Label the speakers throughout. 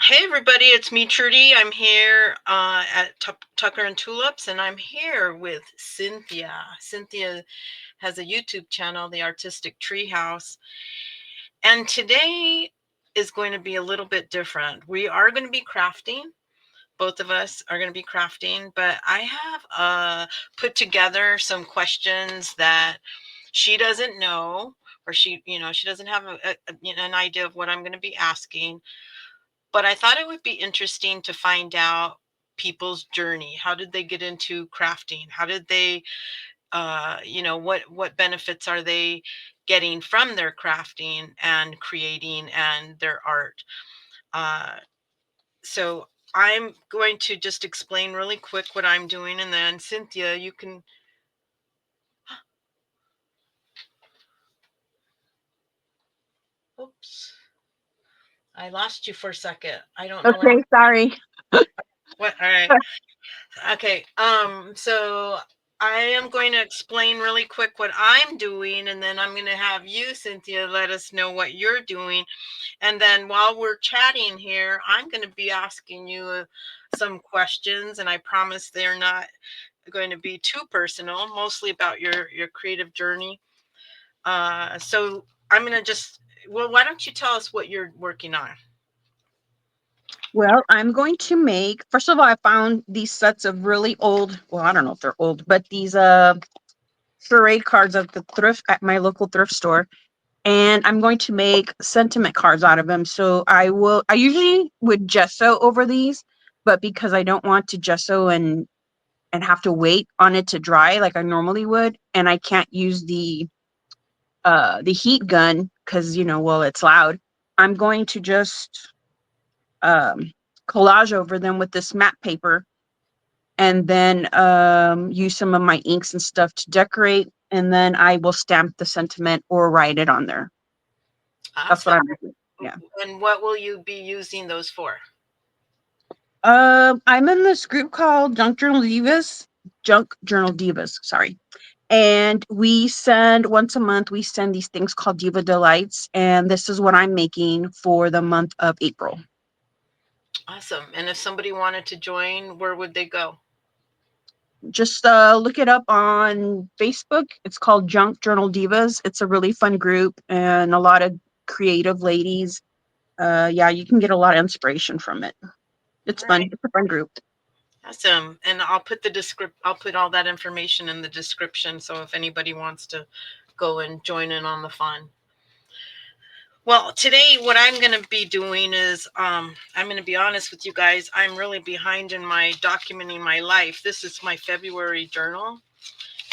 Speaker 1: Hey everybody, it's me Trudy. I'm here at Tucker and Tulips, and I'm here with Cynthia. Cynthia has a YouTube channel, The Artistic Treehouse, and today is going to be a little bit different. We are going to be crafting. Both of us are going to be crafting, but I have put together some questions that she doesn't know, or she doesn't have an idea of what I'm going to be asking. But I thought it would be interesting to find out people's journey. How did they get into crafting? How did they, what benefits are they getting from their crafting and creating and their art? Uh, so I'm going to just explain really quick what I'm doing, and then Cynthia, you can. Oops, I lost you for a second. I don't know what.
Speaker 2: Okay, sorry.
Speaker 1: What? All right. Okay. So I am going to explain really quick what I'm doing, and then I'm going to have you, Cynthia, let us know what you're doing. And then while we're chatting here, I'm going to be asking you some questions, and I promise they're not going to be too personal, mostly about your creative journey. So I'm going to just, well, why don't you tell us what you're working on?
Speaker 2: Well, I'm going to make, first of all, I found these sets of really old, well, I don't know if they're old, but these charade cards at the thrift at my local thrift store. And I'm going to make sentiment cards out of them. So I usually would gesso over these, but because I don't want to gesso and have to wait on it to dry like I normally would, and I can't use the heat gun because well, it's loud. I'm going to just um, collage over them with this matte paper, and then use some of my inks and stuff to decorate. And then I will stamp the sentiment or write it on there. That's what
Speaker 1: Awesome.
Speaker 2: I'm doing. Yeah.
Speaker 1: And what will you be using those for?
Speaker 2: I'm in this group called Junk Journal Divas. Junk Journal Divas. Sorry. And we send once a month. We send these things called Diva Delights, and this is what I'm making for the month of April.
Speaker 1: Awesome. And if somebody wanted to join, where would they go?
Speaker 2: Just look it up on Facebook. It's called Junk Journal Divas. It's a really fun group and a lot of creative ladies. Yeah, you can get a lot of inspiration from it. It's
Speaker 1: All
Speaker 2: fun.
Speaker 1: right.
Speaker 2: It's a fun group.
Speaker 1: Awesome. And I'll put all that information in the description, so if anybody wants to go and join in on the fun. Well, today what I'm going to be doing is I'm going to be honest with you guys. I'm really behind in my documenting my life. This is my February journal,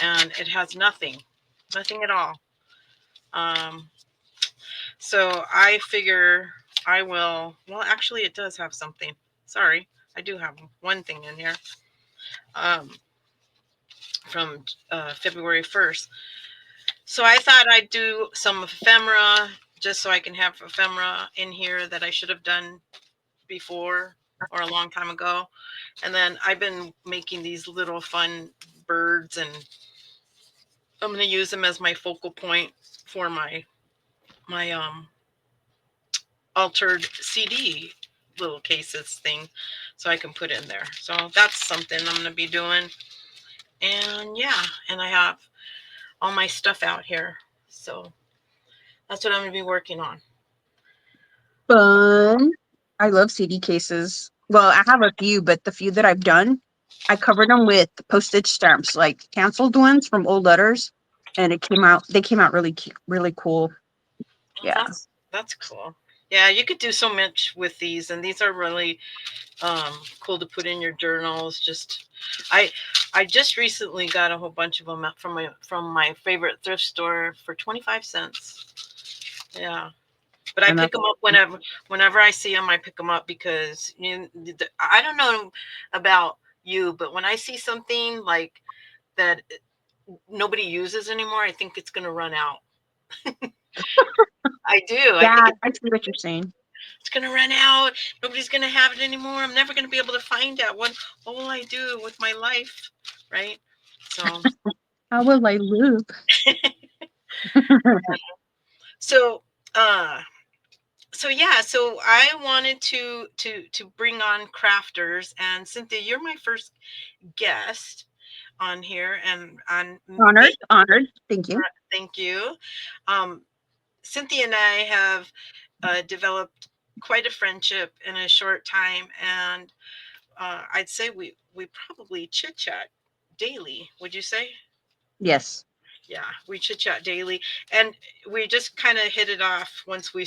Speaker 1: and it has nothing at all. Um, so I figure I will. Well, actually, it does have something. Sorry, I do have one thing in here. Um, from February 1st. So I thought I'd do some ephemera just so I can have ephemera in here that I should have done before or a long time ago. And then I've been making these little fun birds, and I'm going to use them as my focal point for my altered CD little cases thing, so I can put in there. So that's something I'm going to be doing. And yeah, and I have all my stuff out here. So that's what I'm going to be working on.
Speaker 2: Fun. I love CD cases. Well, I have a few, but the few that I've done, I covered them with postage stamps, like canceled ones from old letters, and they came out really cool.
Speaker 1: Oh,
Speaker 2: Yeah.
Speaker 1: that's cool. Yeah, you could do so much with these, and these are really cool to put in your journals. I I just recently got a whole bunch of them from my favorite thrift store for 25 cents. Yeah, but I
Speaker 2: And
Speaker 1: pick
Speaker 2: that's
Speaker 1: them up whenever I see them. I pick them up because I don't know about you, but when I see something like that nobody uses anymore, I think it's going to run out. I do. I
Speaker 2: yeah,
Speaker 1: think
Speaker 2: I see what you're saying.
Speaker 1: it's gonna run out. Nobody's gonna have it anymore. I'm never gonna be able to find out what will I do with my life, right? So
Speaker 2: How will I look?
Speaker 1: so uh So yeah, so I wanted to bring on crafters, and Cynthia, you're my first guest on here, and on
Speaker 2: Honored,
Speaker 1: maybe.
Speaker 2: honored. Thank you.
Speaker 1: Thank you. Um, Cynthia and I have developed quite a friendship in a short time, and I'd say we probably chit chat daily. Would you say?
Speaker 2: Yes.
Speaker 1: Yeah, we chit chat daily, and we just kind of hit it off once we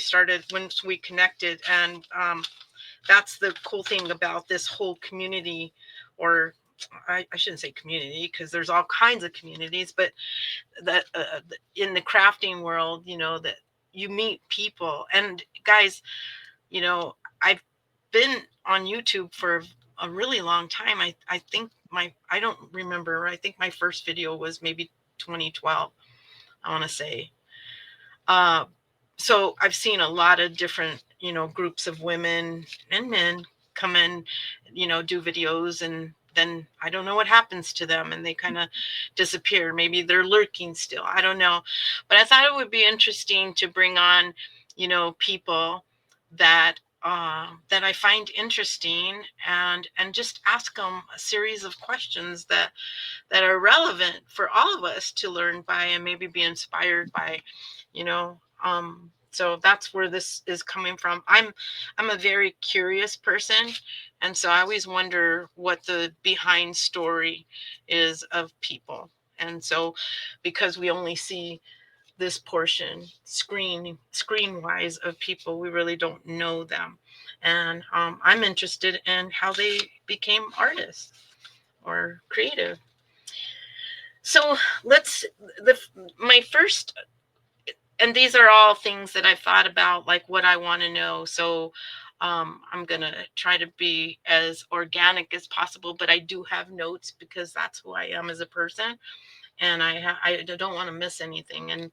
Speaker 1: connected, and that's the cool thing about this whole community, or I shouldn't say community because there's all kinds of communities, but that in the crafting world, that you meet people. And guys, I've been on YouTube for a really long time. I think I don't remember. I think my first video was maybe 2012. I want to say. Uh, so I've seen a lot of different, groups of women and men come in, do videos, and then I don't know what happens to them, and they kind of disappear. Maybe they're lurking still. I don't know. But I thought it would be interesting to bring on, people that that I find interesting, and just ask them a series of questions that are relevant for all of us to learn by and maybe be inspired by, so that's where this is coming from. I'm a very curious person, and so I always wonder what the behind story is of people. And so because we only see this portion screen wise of people, we really don't know them. And I'm interested in how they became artists or creative. So let's the my first, and these are all things that I've thought about, like what I want to know. So I'm gonna try to be as organic as possible, but I do have notes because that's who I am as a person, and I don't want to miss anything.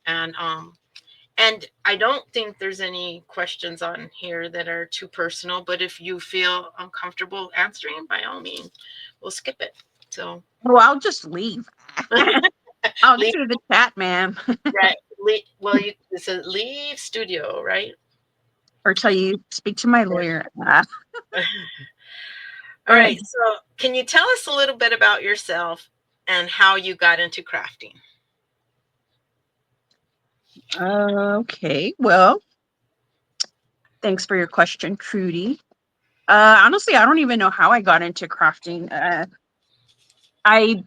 Speaker 1: And I don't think there's any questions on here that are too personal. But if you feel uncomfortable answering, by all means, we'll skip it. So
Speaker 2: Well, I'll just leave. I'll just
Speaker 1: leave.
Speaker 2: do the chat, ma'am,
Speaker 1: Right. Well, it's a leave studio, right?
Speaker 2: or tell you speak to my lawyer.
Speaker 1: All
Speaker 2: All right.
Speaker 1: right. So, can you tell us a little bit about yourself and how you got into crafting?
Speaker 2: Okay. Well, thanks for your question, Trudy. Honestly, I don't even know how I got into crafting. I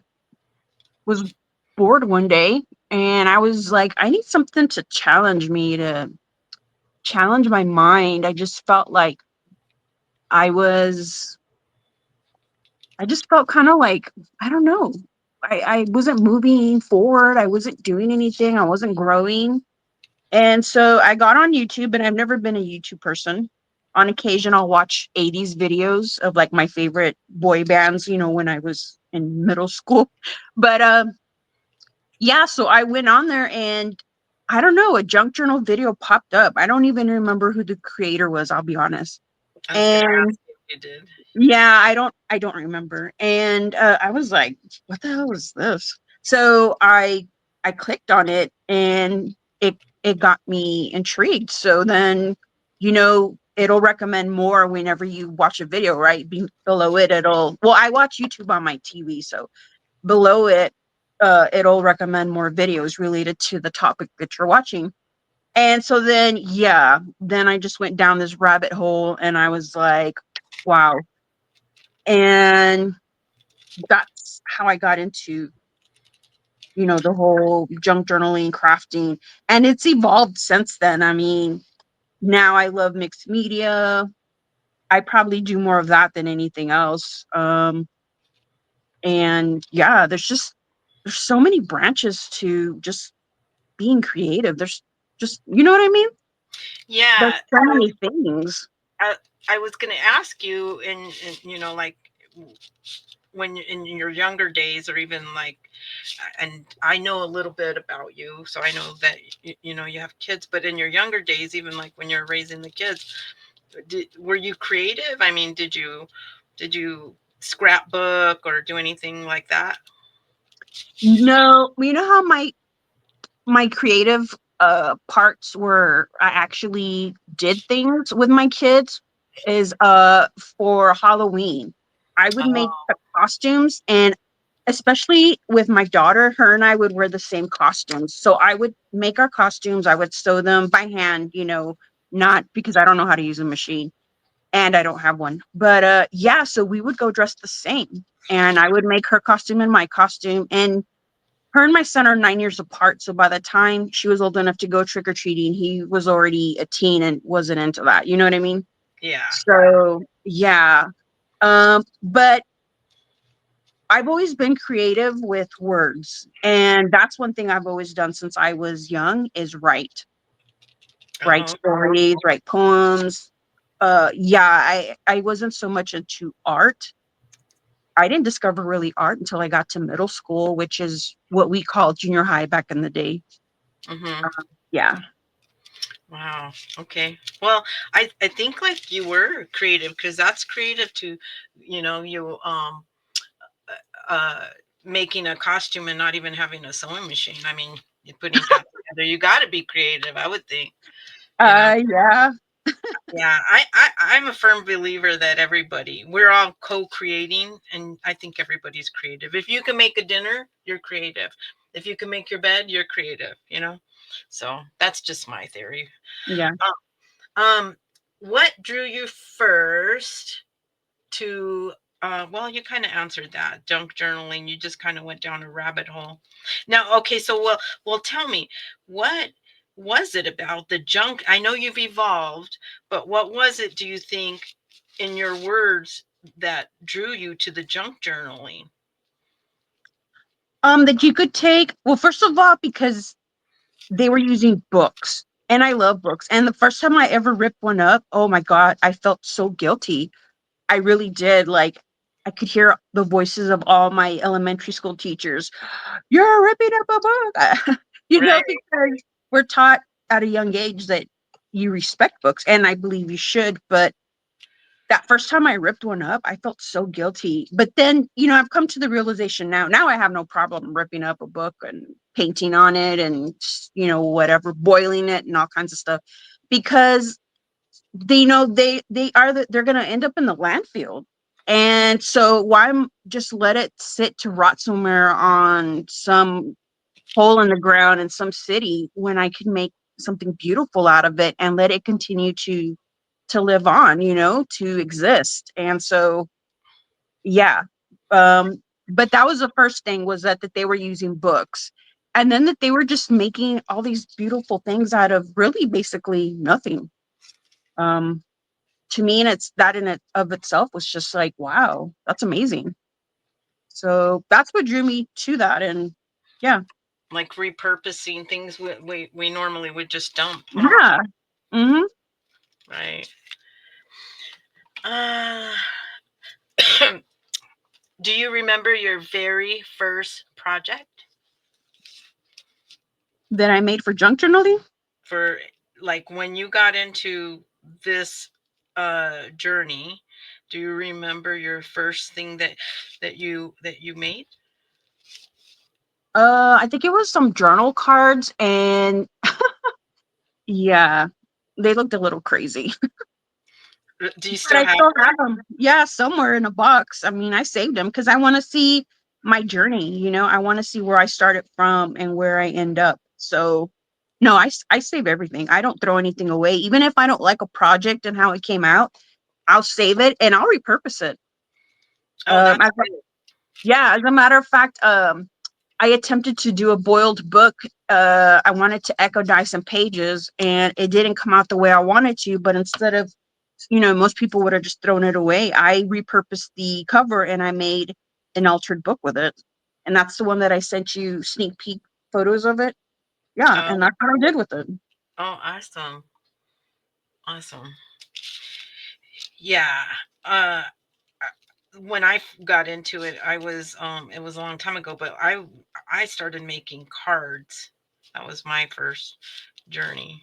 Speaker 2: was bored one day and I was like, I need something to challenge me, to challenge my mind. I just felt like I was, I just felt kind of like, I don't know. I wasn't moving forward. I wasn't doing anything. I wasn't growing. And so I got on YouTube, and I've never been a YouTube person. On occasion, I'll watch 80s videos of like my favorite boy bands, when I was in middle school. But yeah, so I went on there and I don't know, a junk journal video popped up. I don't even remember who the creator was, I'll be honest.
Speaker 1: I was going to
Speaker 2: And
Speaker 1: ask you if you did.
Speaker 2: yeah, I don't remember. And I was like, what the hell is this? So I clicked on it and it got me intrigued. So then, it'll recommend more whenever you watch a video, right? Below it, well, I watch YouTube on my TV, so below it, it'll recommend more videos related to the topic that you're watching. And so then, yeah, then I just went down this rabbit hole and I was like, wow. And that's how I got into, the whole junk journaling, crafting. And it's evolved since then. I mean, now I love mixed media. I probably do more of that than anything else. And yeah, there's so many branches to just being creative. There's just, you know what I mean? There's
Speaker 1: Yeah.
Speaker 2: so
Speaker 1: So
Speaker 2: many things.
Speaker 1: I was going to ask you, like when in your younger days, or even like, and I know a little bit about you, so I know that you have kids. But in your younger days, even like when you're raising the kids, were you creative? I mean, did you scrapbook or do anything like that?
Speaker 2: No, you know how my creative parts where I actually did things with my kids is for Halloween. I would make
Speaker 1: Oh,
Speaker 2: the costumes, and especially with my daughter, her and I would wear the same costumes. So I would make our costumes, I would sew them by hand, not because I don't know how to use a machine and I don't have one. But yeah, so we would go dressed the same, and I would make her costume and my costume. And her and my son are 9 years apart. So by the time she was old enough to go trick or treating, he was already a teen and wasn't into that. You know what I mean?
Speaker 1: yeah.
Speaker 2: So yeah. But I've always been creative with words. And that's one thing I've always done since I was young is write
Speaker 1: Oh,
Speaker 2: stories, write poems. Yeah, I wasn't so much into art. I didn't discover really art until I got to middle school, which is what we called junior high back in the day.
Speaker 1: mm-hmm.
Speaker 2: Yeah.
Speaker 1: Wow. Okay. Well, I think like you were creative because that's creative to, you uh making a costume and not even having a sewing machine. I mean, you're putting that together. You got to be creative, I would think. You know.
Speaker 2: Yeah.
Speaker 1: Yeah, I'm a firm believer that we're all co-creating, and I think everybody's creative. If you can make a dinner, you're creative. If you can make your bed, you're creative. So that's just my theory.
Speaker 2: Yeah.
Speaker 1: Um, what drew you first to well, you kind of answered that. Junk journaling, you just kind of went down a rabbit hole. Now, okay, so well tell me, what was it about the junk? I know you've evolved, but what was it, do you think, in your words, that drew you to the junk journaling?
Speaker 2: That you could take, well, first of all, because they were using books. And I love books. And the first time I ever ripped one up, oh my God, I felt so guilty. I really did. Like, I could hear the voices of all my elementary school teachers. You're ripping up a book.
Speaker 1: Right.
Speaker 2: Because we're taught at a young age that you respect books. And I believe you should. But that first time I ripped one up, I felt so guilty. But then, I've come to the realization now. Now I have no problem ripping up a book and painting on it and, whatever, boiling it and all kinds of stuff because they're going to end up in the landfill. And so why just let it sit to rot somewhere on some hole in the ground in some city when I could make something beautiful out of it and let it continue to live on, to exist. And so, yeah. But that was the first thing was that they were using books. And then that they were just making all these beautiful things out of really basically nothing. Um, to me, and it's that in it of itself was just like, wow, that's amazing. So that's what drew me to that. And yeah,
Speaker 1: Like repurposing things we normally would just dump, huh?
Speaker 2: yeah. Hmm.
Speaker 1: Right. Uh, do you remember your very first project?
Speaker 2: That I made for junk journaling.
Speaker 1: For like when you got into this journey, do you remember your first thing that you made?
Speaker 2: I think it was some journal cards, and yeah, they looked a little crazy.
Speaker 1: Do you
Speaker 2: But
Speaker 1: still
Speaker 2: I
Speaker 1: have
Speaker 2: still
Speaker 1: them?
Speaker 2: have them. Yeah, somewhere in a box. I mean, I saved them because I want to see my journey. I want to see where I started from and where I end up. So, no, I save everything. I don't throw anything away. Even if I don't like a project and how it came out, I'll save it and I'll repurpose it.
Speaker 1: Oh, that's
Speaker 2: As
Speaker 1: good.
Speaker 2: Yeah, as a matter of fact, I attempted to do a boiled book. I wanted to echo dye some pages, and it didn't come out the way I wanted to. But instead of, most people would have just thrown it away. I repurposed the cover and I made an altered book with it, and that's the one that I sent you sneak peek photos of it. Yeah,
Speaker 1: Oh,
Speaker 2: and that's what I did with it.
Speaker 1: oh, awesome, awesome. Yeah. Uh, when got into it, it was a long time ago, but I started making cards. That was my first journey.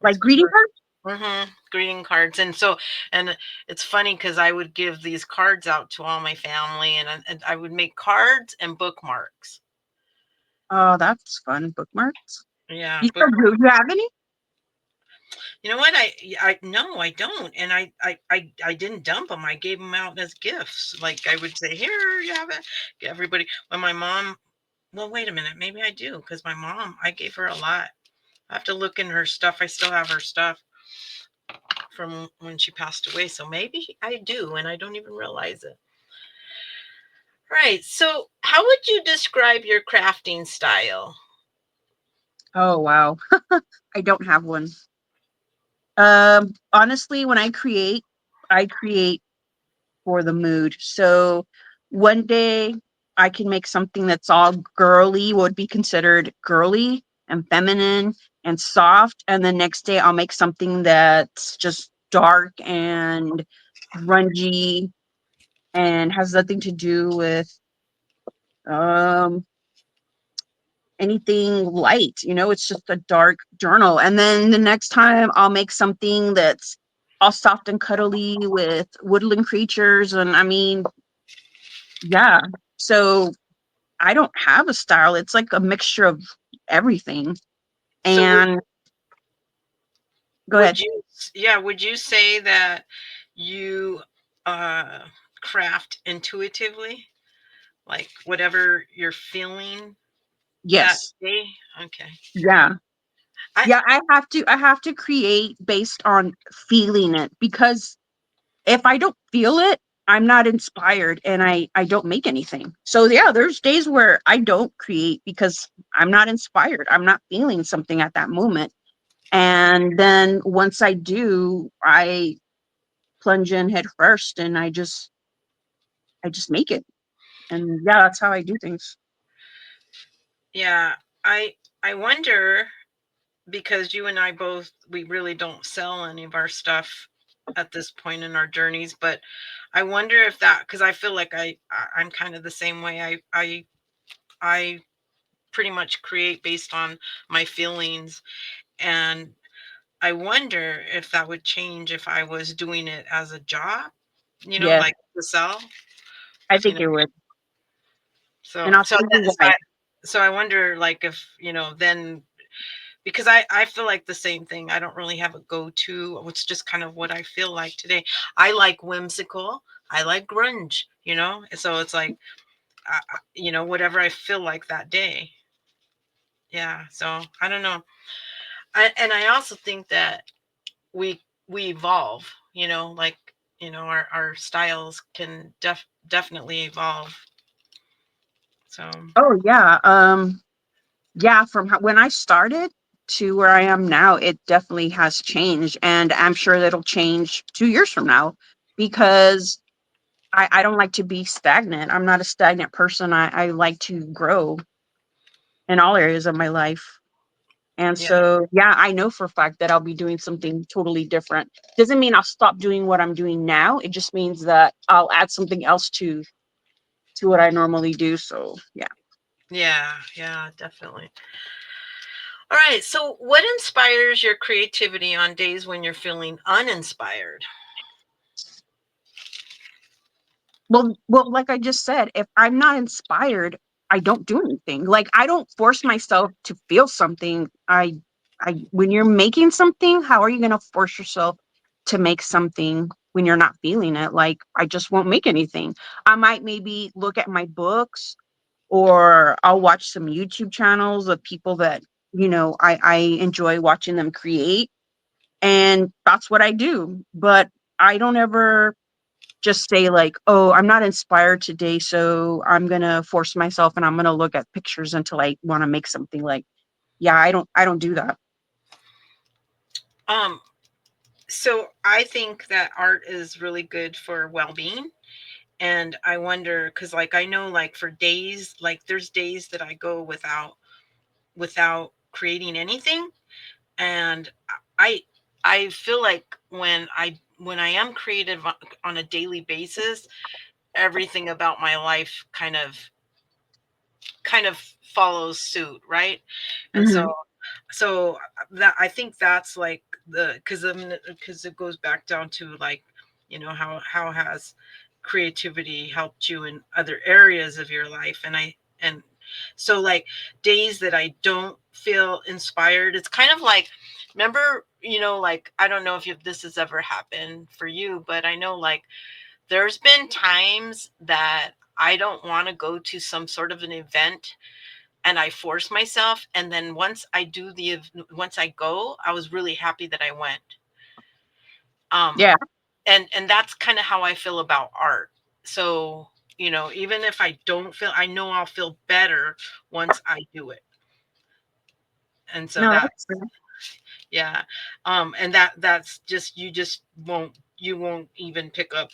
Speaker 1: Was
Speaker 2: Like greeting cards.
Speaker 1: greeting cards, and it's funny because I would give these cards out to all my family, and I would make cards and bookmarks.
Speaker 2: Oh, that's fun. Bookmarks.
Speaker 1: Yeah,
Speaker 2: You still do? You have any?
Speaker 1: you know what? I no, I don't, and I didn't dump them. I gave them out as gifts. Like I would say, here you have it. Everybody. When my mom, well, wait a minute, maybe I do because my mom, I gave her a lot. I have to look in her stuff. I still have her stuff from when she passed away, so maybe I do, and I don't even realize it. Right. So, how would you describe your crafting style?
Speaker 2: Oh wow, I don't have one. Honestly, when I create for the mood. So one day I can make something that's all girly, would be considered girly and feminine and soft. And the next day I'll make something that's just dark and grungy and has nothing to do with um anything light. It's just a dark journal. And then the next time I'll make something that's all soft and cuddly with woodland creatures. And I mean, yeah. So I don't have a style. It's like a mixture of everything.
Speaker 1: So,
Speaker 2: And go ahead.
Speaker 1: yeah, would you say that you uh, craft intuitively, like whatever you're feeling that
Speaker 2: Yes.
Speaker 1: day? Okay.
Speaker 2: Yeah.
Speaker 1: I
Speaker 2: Yeah, I have to create based on feeling it, because if I don't feel it, I'm not inspired and I don't make anything. So yeah, there's days where I don't create because I'm not inspired. I'm not feeling something at that moment. And then once I do, I plunge in head first and I just make it. And yeah, that's how I do things.
Speaker 1: yeah, I I wonder because you and I both we really don't sell any of our stuff at this point in our journeys, but I wonder if that because I feel like I'm kind of the same way. I pretty much create based on my feelings, and I wonder if that would change if I was doing it as a job,
Speaker 2: Yes,
Speaker 1: like to sell,
Speaker 2: I
Speaker 1: you
Speaker 2: think
Speaker 1: know.
Speaker 2: it would. And
Speaker 1: So
Speaker 2: I'll
Speaker 1: so
Speaker 2: tell you
Speaker 1: that, so
Speaker 2: why.
Speaker 1: I, so I wonder like if, then because I feel like the same thing. I don't really have a go-to. It's just kind of what I feel like today. I like whimsical. I like grunge, So it's like whatever I feel like that day. Yeah, so I don't know. And I also think that we evolve, like our styles can definitely evolve. So
Speaker 2: Oh yeah. Yeah, from when I started to where I am now, it definitely has changed. And I'm sure that'll change 2 years from now, because I don't like to be stagnant. I'm not a stagnant person. I like to grow in all areas of my life. And
Speaker 1: yeah,
Speaker 2: so, yeah, I know for a fact that I'll be doing something totally different. Doesn't mean I'll stop doing what I'm doing now. It just means that I'll add something else to what I normally do. So, yeah.
Speaker 1: yeah, definitely. All right, so what inspires your creativity on days when you're feeling uninspired?
Speaker 2: Well, like I just said, if I'm not inspired, I don't do anything. Like, I don't force myself to feel something. I when you're making something, how are you going to force yourself to make something when you're not feeling it? Like, I just won't make anything. I might maybe look at my books, or I'll watch some YouTube channels of people that, I enjoy watching them create, and that's what I do. But I don't ever just say like, "Oh, I'm not inspired today, so I'm gonna force myself and I'm gonna look at pictures until I want to make something." Like, yeah, I don't do that.
Speaker 1: Um, so I think that art is really good for well-being. And I wonder, because like I know like for days, like there's days that I go without creating anything. And I I feel like when I am creative on a daily basis, everything about my life kind of follows suit, right? And so
Speaker 2: Hmm.
Speaker 1: so that I think that's like the because it goes back down to like how has creativity helped you in other areas of your life, and So like days that I don't feel inspired, it's kind of like, remember, like I don't know if this has ever happened for you, but I know like there's been times that I don't want to go to some sort of an event and I force myself, and then once I go, I was really happy that I went. Um
Speaker 2: Yeah.
Speaker 1: and that's kind of how I feel about art. So, even if I don't feel, I know I'll feel better once I do it. And so
Speaker 2: No,
Speaker 1: that,
Speaker 2: that's fair.
Speaker 1: yeah. And that's just, you won't even pick up.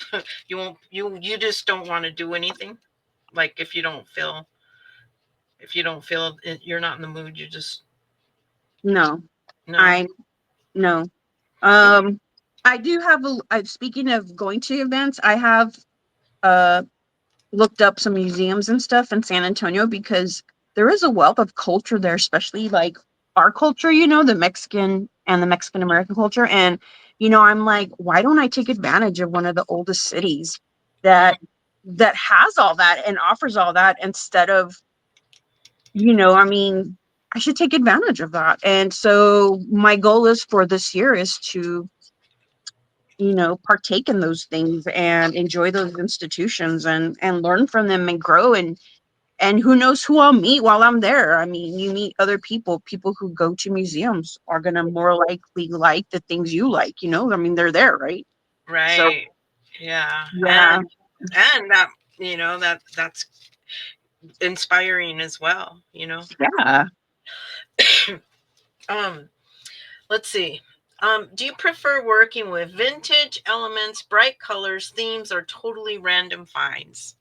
Speaker 1: You just don't want to do anything. Like if you don't feel you're not in the mood, you just,
Speaker 2: No,
Speaker 1: no.
Speaker 2: I no.
Speaker 1: Okay.
Speaker 2: I do have speaking of going to events, I have uh looked up some museums and stuff in San Antonio because there is a wealth of culture there, especially like our culture, the Mexican and the Mexican American culture. And, I'm like, why don't I take advantage of one of the oldest cities
Speaker 1: Mm,
Speaker 2: that has all that and offers all that instead of, I mean, I should take advantage of that. And so my goal is for this year is to, partake in those things and enjoy those institutions and learn from them and grow and who knows who I'll meet while I'm there. I mean, you meet other people. People who go to museums are gonna more likely like the things you like. I mean, they're there, right? So
Speaker 1: right. Yeah.
Speaker 2: yeah,
Speaker 1: And that's inspiring as well.
Speaker 2: yeah.
Speaker 1: Um, let's see. Do you prefer working with vintage elements, bright colors, themes, or totally random finds?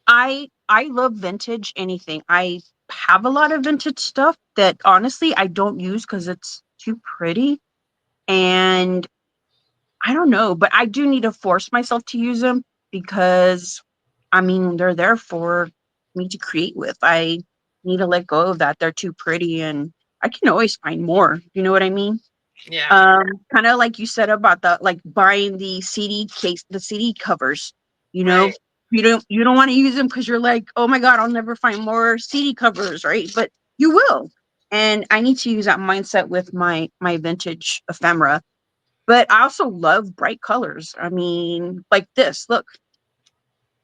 Speaker 2: I love vintage anything. I have a lot of vintage stuff that honestly I don't use because it's too pretty, and I don't know, but I do need to force myself to use them because, I mean, they're there for me to create with. I need to let go of that. They're too pretty and I can always find more. You know what I mean?
Speaker 1: Yeah.
Speaker 2: Kind of like you said about the like buying the CD case, the CD covers, you know,
Speaker 1: Right.
Speaker 2: you don't want to use them because you're like, oh my God, I'll never find more CD covers, right? But you will. And I need to use that mindset with my vintage ephemera, but I also love bright colors. I mean, like this. Look,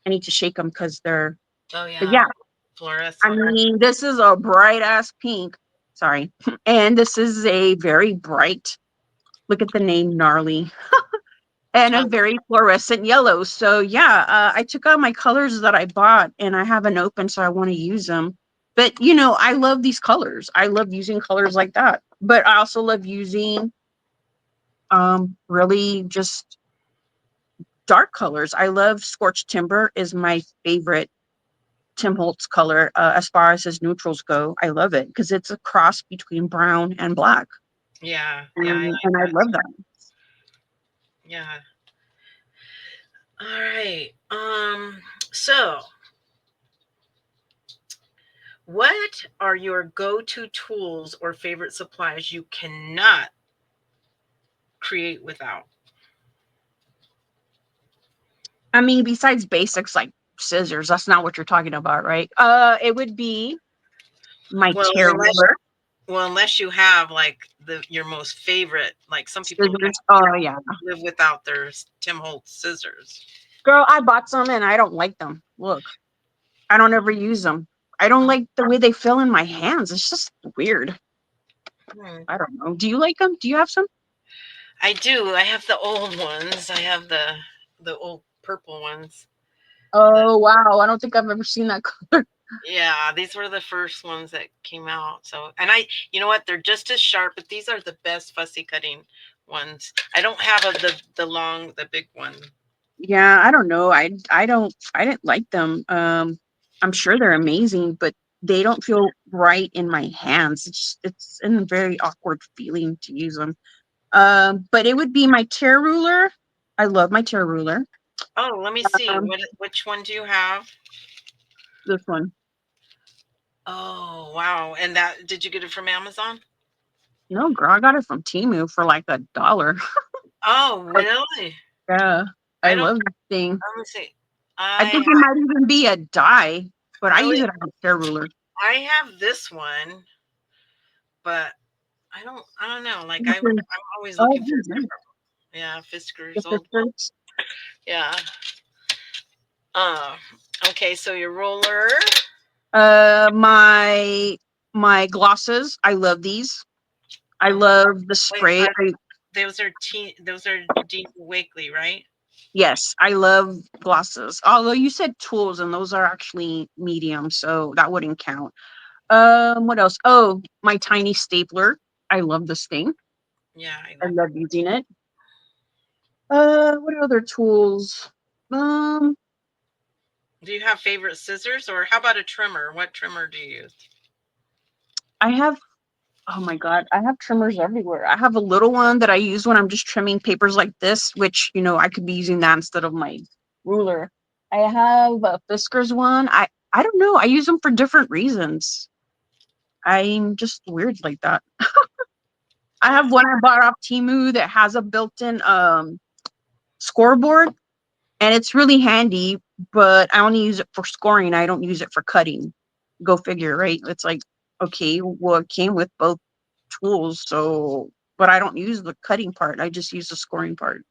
Speaker 2: I need to shake them because
Speaker 1: Oh
Speaker 2: but
Speaker 1: yeah.
Speaker 2: yeah. I
Speaker 1: Fluorescent.
Speaker 2: mean, this is a bright ass pink. Sorry. And this is a very bright, look at the name, gnarly, and a
Speaker 1: Oh,
Speaker 2: very fluorescent yellow. So yeah, I took out my colors that I bought and I haven't opened, so I want to use them. But I love these colors. I love using colors like that. But I also love using really just dark colors. I love scorched timber is my favorite Tim Holtz color as far as his neutrals go. I love it because it's a cross between brown and black,
Speaker 1: yeah. Yeah. I like
Speaker 2: and I
Speaker 1: that
Speaker 2: love
Speaker 1: too.
Speaker 2: that.
Speaker 1: Yeah. All right. So, what are your go-to tools or favorite supplies you cannot create without?
Speaker 2: I mean, besides basics like scissors, that's not what you're talking about, right? It would be my
Speaker 1: Well,
Speaker 2: tear
Speaker 1: unless
Speaker 2: ruler,
Speaker 1: well, unless you have like your most favorite, like some people
Speaker 2: scissors. Oh yeah,
Speaker 1: live without their Tim Holtz scissors.
Speaker 2: girl, I bought some and I don't like them. Look, I don't ever use them. I don't like the way they feel in my hands. It's just weird.
Speaker 1: Hmm.
Speaker 2: I don't know. Do you like them? Do you have some?
Speaker 1: I do. I have the old ones. I have the old purple ones. The
Speaker 2: Oh wow, I don't think I've ever seen that color.
Speaker 1: Yeah, these were the first ones that came out. So, and you know what? They're just as sharp, but these are the best fussy cutting ones. I don't have the big one.
Speaker 2: Yeah, I don't know. I didn't like them. I'm sure they're amazing, but they don't feel right in my hands. It's a very awkward feeling to use them. But it would be my tear ruler. I love my tear ruler.
Speaker 1: Oh, let me see.
Speaker 2: Um,
Speaker 1: Which one do you have?
Speaker 2: this one.
Speaker 1: Oh, wow. And that did you get it from Amazon?
Speaker 2: No, girl, I got it from Timu for like $1.
Speaker 1: Oh, really?
Speaker 2: Yeah, I
Speaker 1: I don't
Speaker 2: love that thing.
Speaker 1: Let me see.
Speaker 2: I
Speaker 1: I
Speaker 2: think it might even be a dye. but I use
Speaker 1: Really,
Speaker 2: it on a hair ruler.
Speaker 1: I have this one, but I don't know. Like I'm always
Speaker 2: Oh,
Speaker 1: looking for
Speaker 2: nice.
Speaker 1: yeah,
Speaker 2: The
Speaker 1: Fiskars old.
Speaker 2: sisters.
Speaker 1: Yeah. Uh, okay, so your roller.
Speaker 2: My glosses. I love these. I
Speaker 1: Oh,
Speaker 2: love the
Speaker 1: wait,
Speaker 2: spray.
Speaker 1: those are Dean Wakely, right?
Speaker 2: Yes, I love glosses. Although you said tools, and those are actually medium, so that wouldn't count. What else? Oh, my tiny stapler. I love this thing.
Speaker 1: Yeah, I
Speaker 2: I
Speaker 1: love.
Speaker 2: love using it. What other tools? Um,
Speaker 1: Do you have favorite scissors, or how about a trimmer? What trimmer do you use?
Speaker 2: I have. Oh my god, I have trimmers everywhere. I have a little one that I use when I'm just trimming papers like this, which I could be using that instead of my ruler. I have a Fiskars one. I don't know. I use them for different reasons. I'm just weird like that. I
Speaker 1: Uh,
Speaker 2: have one I bought off Temu that has a built-in scoreboard, and it's really handy, but I only use it for scoring. I don't use it for cutting. Go figure, right? It's like, okay, well, it came with both tools, so but I don't use the cutting part. I just use the scoring part.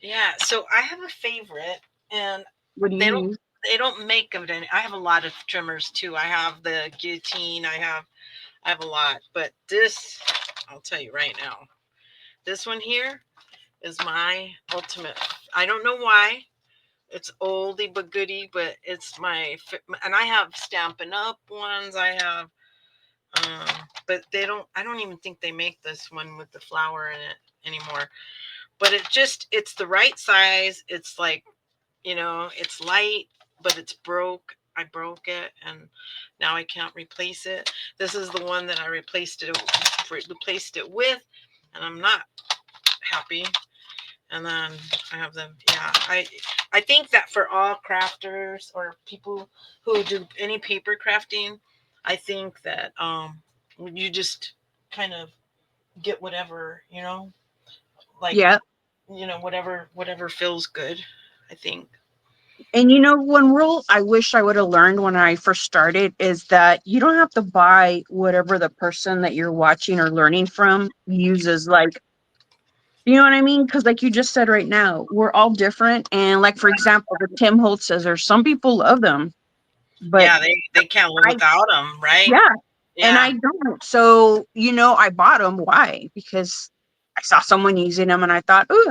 Speaker 1: yeah, so I have a favorite, and
Speaker 2: What do
Speaker 1: they
Speaker 2: you
Speaker 1: don't
Speaker 2: use?
Speaker 1: they don't make of it any. I have a lot of trimmers too. I have the guillotine. I have a lot, but this I'll tell you right now. This one here is my ultimate. I don't know why. It's oldie but goodie, but it's and I have Stampin' Up ones. I have, but they don't. I don't even think they make this one with the flower in it anymore. But it's the right size. It's like it's light, but it's broke. I broke it, and now I can't replace it. This is the one that I replaced it with, and I'm not happy. And then I have them. Yeah, I think that for all crafters or people who do any paper crafting, I think that you just kind of get whatever like
Speaker 2: Yeah.
Speaker 1: whatever feels good. I think.
Speaker 2: And one rule I wish I would have learned when I first started is that you don't have to buy whatever the person that you're watching or learning from uses. Like, you know what I mean? Because, like you just said right now, we're all different. And, like, for example, the Tim Holtz scissors, some people love them, but
Speaker 1: Yeah, they can't live
Speaker 2: I,
Speaker 1: without them, right?
Speaker 2: yeah, and
Speaker 1: Yeah,
Speaker 2: I don't. So, I bought them. Why? Because I saw someone using them and I thought, oh,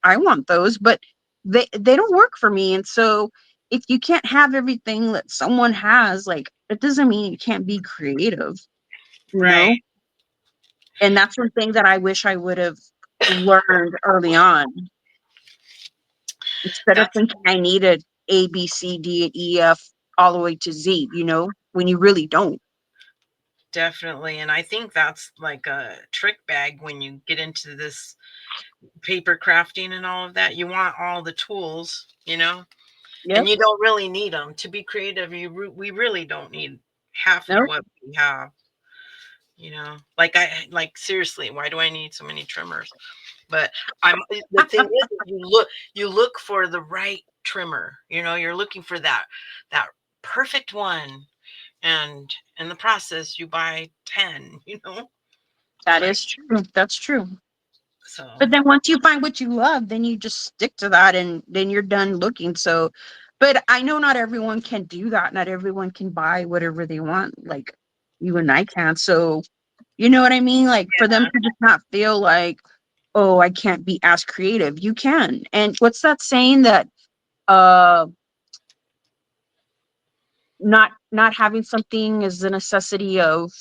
Speaker 2: I want those, but they don't work for me. And so, if you can't have everything that someone has, like, it doesn't mean you can't be creative, you
Speaker 1: right.
Speaker 2: know? And that's one thing that I wish I would have learned early on. Instead of
Speaker 1: That's
Speaker 2: thinking I needed A, B, C, D, and E, F all the way to Z, when you really don't.
Speaker 1: definitely, and I think that's like a trick bag when you get into this paper crafting and all of that. You want all the tools, and
Speaker 2: Yep.
Speaker 1: you don't really need them to be creative. We really don't need half of
Speaker 2: Nope.
Speaker 1: what we have. Like seriously, why do I need so many trimmers? But the thing is, you look for the right trimmer. You're looking for that perfect one, and in the process, you buy 10. It's
Speaker 2: That
Speaker 1: like
Speaker 2: is true. That's true.
Speaker 1: so.
Speaker 2: But then once you find what you love, then you just stick to that and then you're done looking. So, but I know not everyone can do that. Not everyone can buy whatever they want, like you and I can. So, you know what I mean? Like for them
Speaker 1: Yeah,
Speaker 2: to just not feel like, oh, I can't be as creative. You can. And what's that saying that uh not having something is the necessity of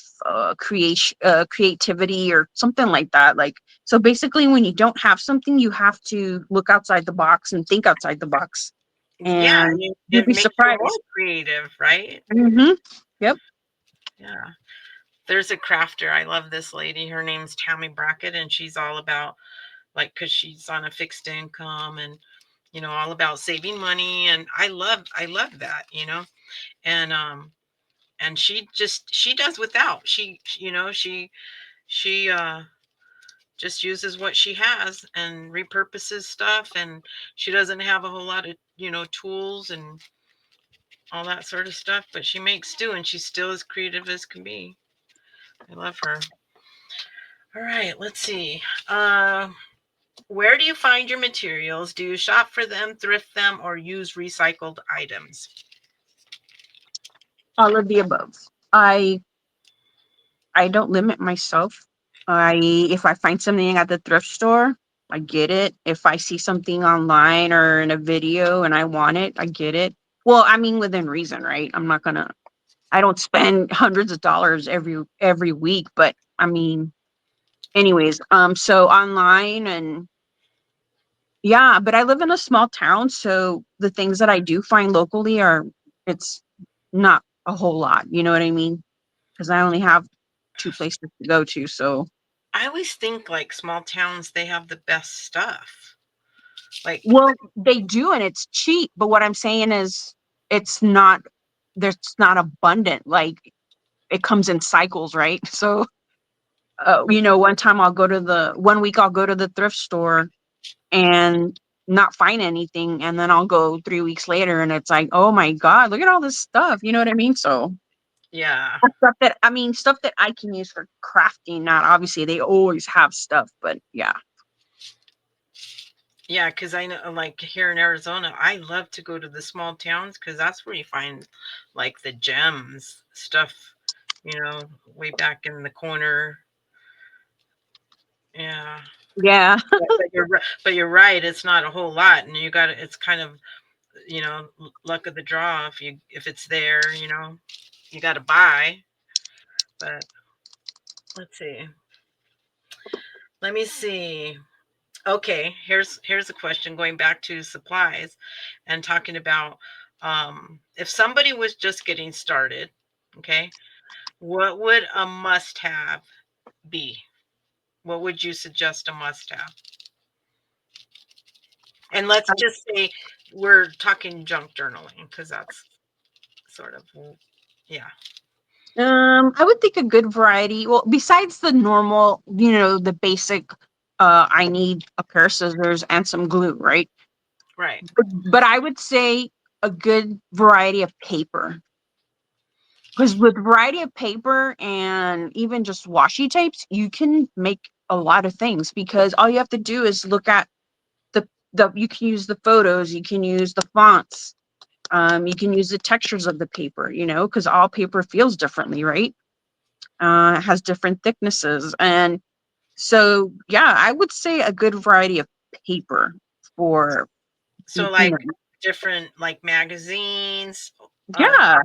Speaker 2: creativity or something like that. Like, so basically when you don't have something, you have to look outside the box and think outside the box,
Speaker 1: yeah,
Speaker 2: and you'll
Speaker 1: it
Speaker 2: be
Speaker 1: makes you more
Speaker 2: surprised.
Speaker 1: creative, right?
Speaker 2: Yep.
Speaker 1: Yeah. There's a crafter. I love this lady. Her name's Tammy Brackett, and she's all about like because she's on a fixed income and all about saving money, and I love that, and she does without. She just uses what she has and repurposes stuff, and she doesn't have a whole lot of tools, and all that sort of stuff. But she makes stew, and she's still as creative as can be. I love her. All right, let's see. Where do you find your materials? Do you shop for them, thrift them, or use recycled items?
Speaker 2: All of the above. I I don't limit myself. I If I find something at the thrift store, I get it. If I see something online or in a video and I want it, I get it. Well, I mean within reason, right? I don't spend hundreds of dollars every week, but I mean anyways, so online and yeah, but I live in a small town, so the things that I do find locally are it's not a whole lot, you know what I mean? Because I only have two places to go to, so
Speaker 1: I always think like small towns, they have the best stuff. Like,
Speaker 2: well, they do and it's cheap, but what I'm saying is it's not there's not abundant. Like it comes in cycles, right? So, one week I'll go to the thrift store and not find anything, and then I'll go 3 weeks later and it's like, oh my god, look at all this stuff. You know what I mean? So
Speaker 1: yeah,
Speaker 2: stuff that I can use for crafting. Not obviously they always have stuff, but yeah,
Speaker 1: yeah, because I know, like here in Arizona, I love to go to the small towns because that's where you find like the gems stuff, you know, way back in the corner. Yeah,
Speaker 2: yeah.
Speaker 1: but you're right. It's not a whole lot, and you got it's kind of luck of the draw if it's there. You got to buy. But let's see. Let me see. Okay, here's a question going back to supplies and talking about if somebody was just getting started, okay, what would a must have be? What would you suggest a must have? And let's just say we're talking junk journaling because that's sort of, yeah,
Speaker 2: I would think a good variety. Well, besides the normal, the basic, I need a pair of scissors and some glue, right?
Speaker 1: right.
Speaker 2: But I would say a good variety of paper. Because with variety of paper and even just washi tapes, you can make a lot of things because all you have to do is look at the you can use the photos, you can use the fonts, you can use the textures of the paper, because all paper feels differently, right? Has different thicknesses. And so, yeah, I would say a good variety of paper for,
Speaker 1: So
Speaker 2: you know,
Speaker 1: like different like magazines, uh,
Speaker 2: yeah,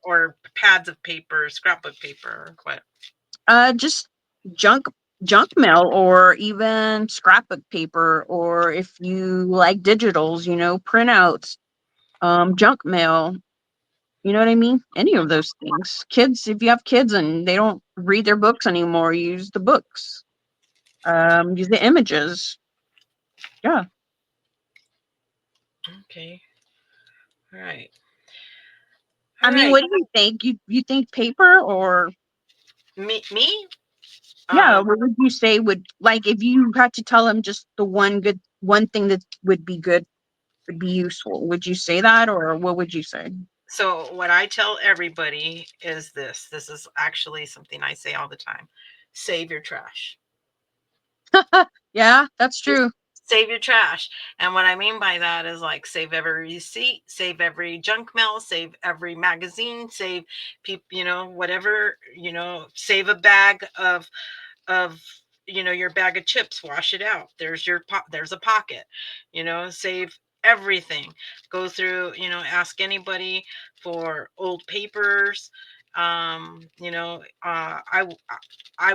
Speaker 1: or pads of paper, scrapbook paper, what?
Speaker 2: just junk junk mail or even scrapbook paper, or if you like digitals, printouts, junk mail, you know what I mean? Any of those things. Kids, if you have kids and they don't read their books anymore, use the books. Use the images. Yeah.
Speaker 1: Okay. All right. All
Speaker 2: I mean,
Speaker 1: right.
Speaker 2: what do you think? You think paper or
Speaker 1: Me?
Speaker 2: yeah,
Speaker 1: Um,
Speaker 2: what would you say would like if you had to tell them just the one thing that would be good, would be useful? Would you say that or what would you say?
Speaker 1: so what I tell everybody is this. This is actually something I say all the time. Save your trash.
Speaker 2: Yeah, that's
Speaker 1: Just
Speaker 2: true.
Speaker 1: save your trash. And what I mean by that is like save every receipt, save every junk mail, save every magazine, save people, whatever, save a bag of your bag of chips, wash it out, there's a pocket, save everything, go through, ask anybody for old papers. I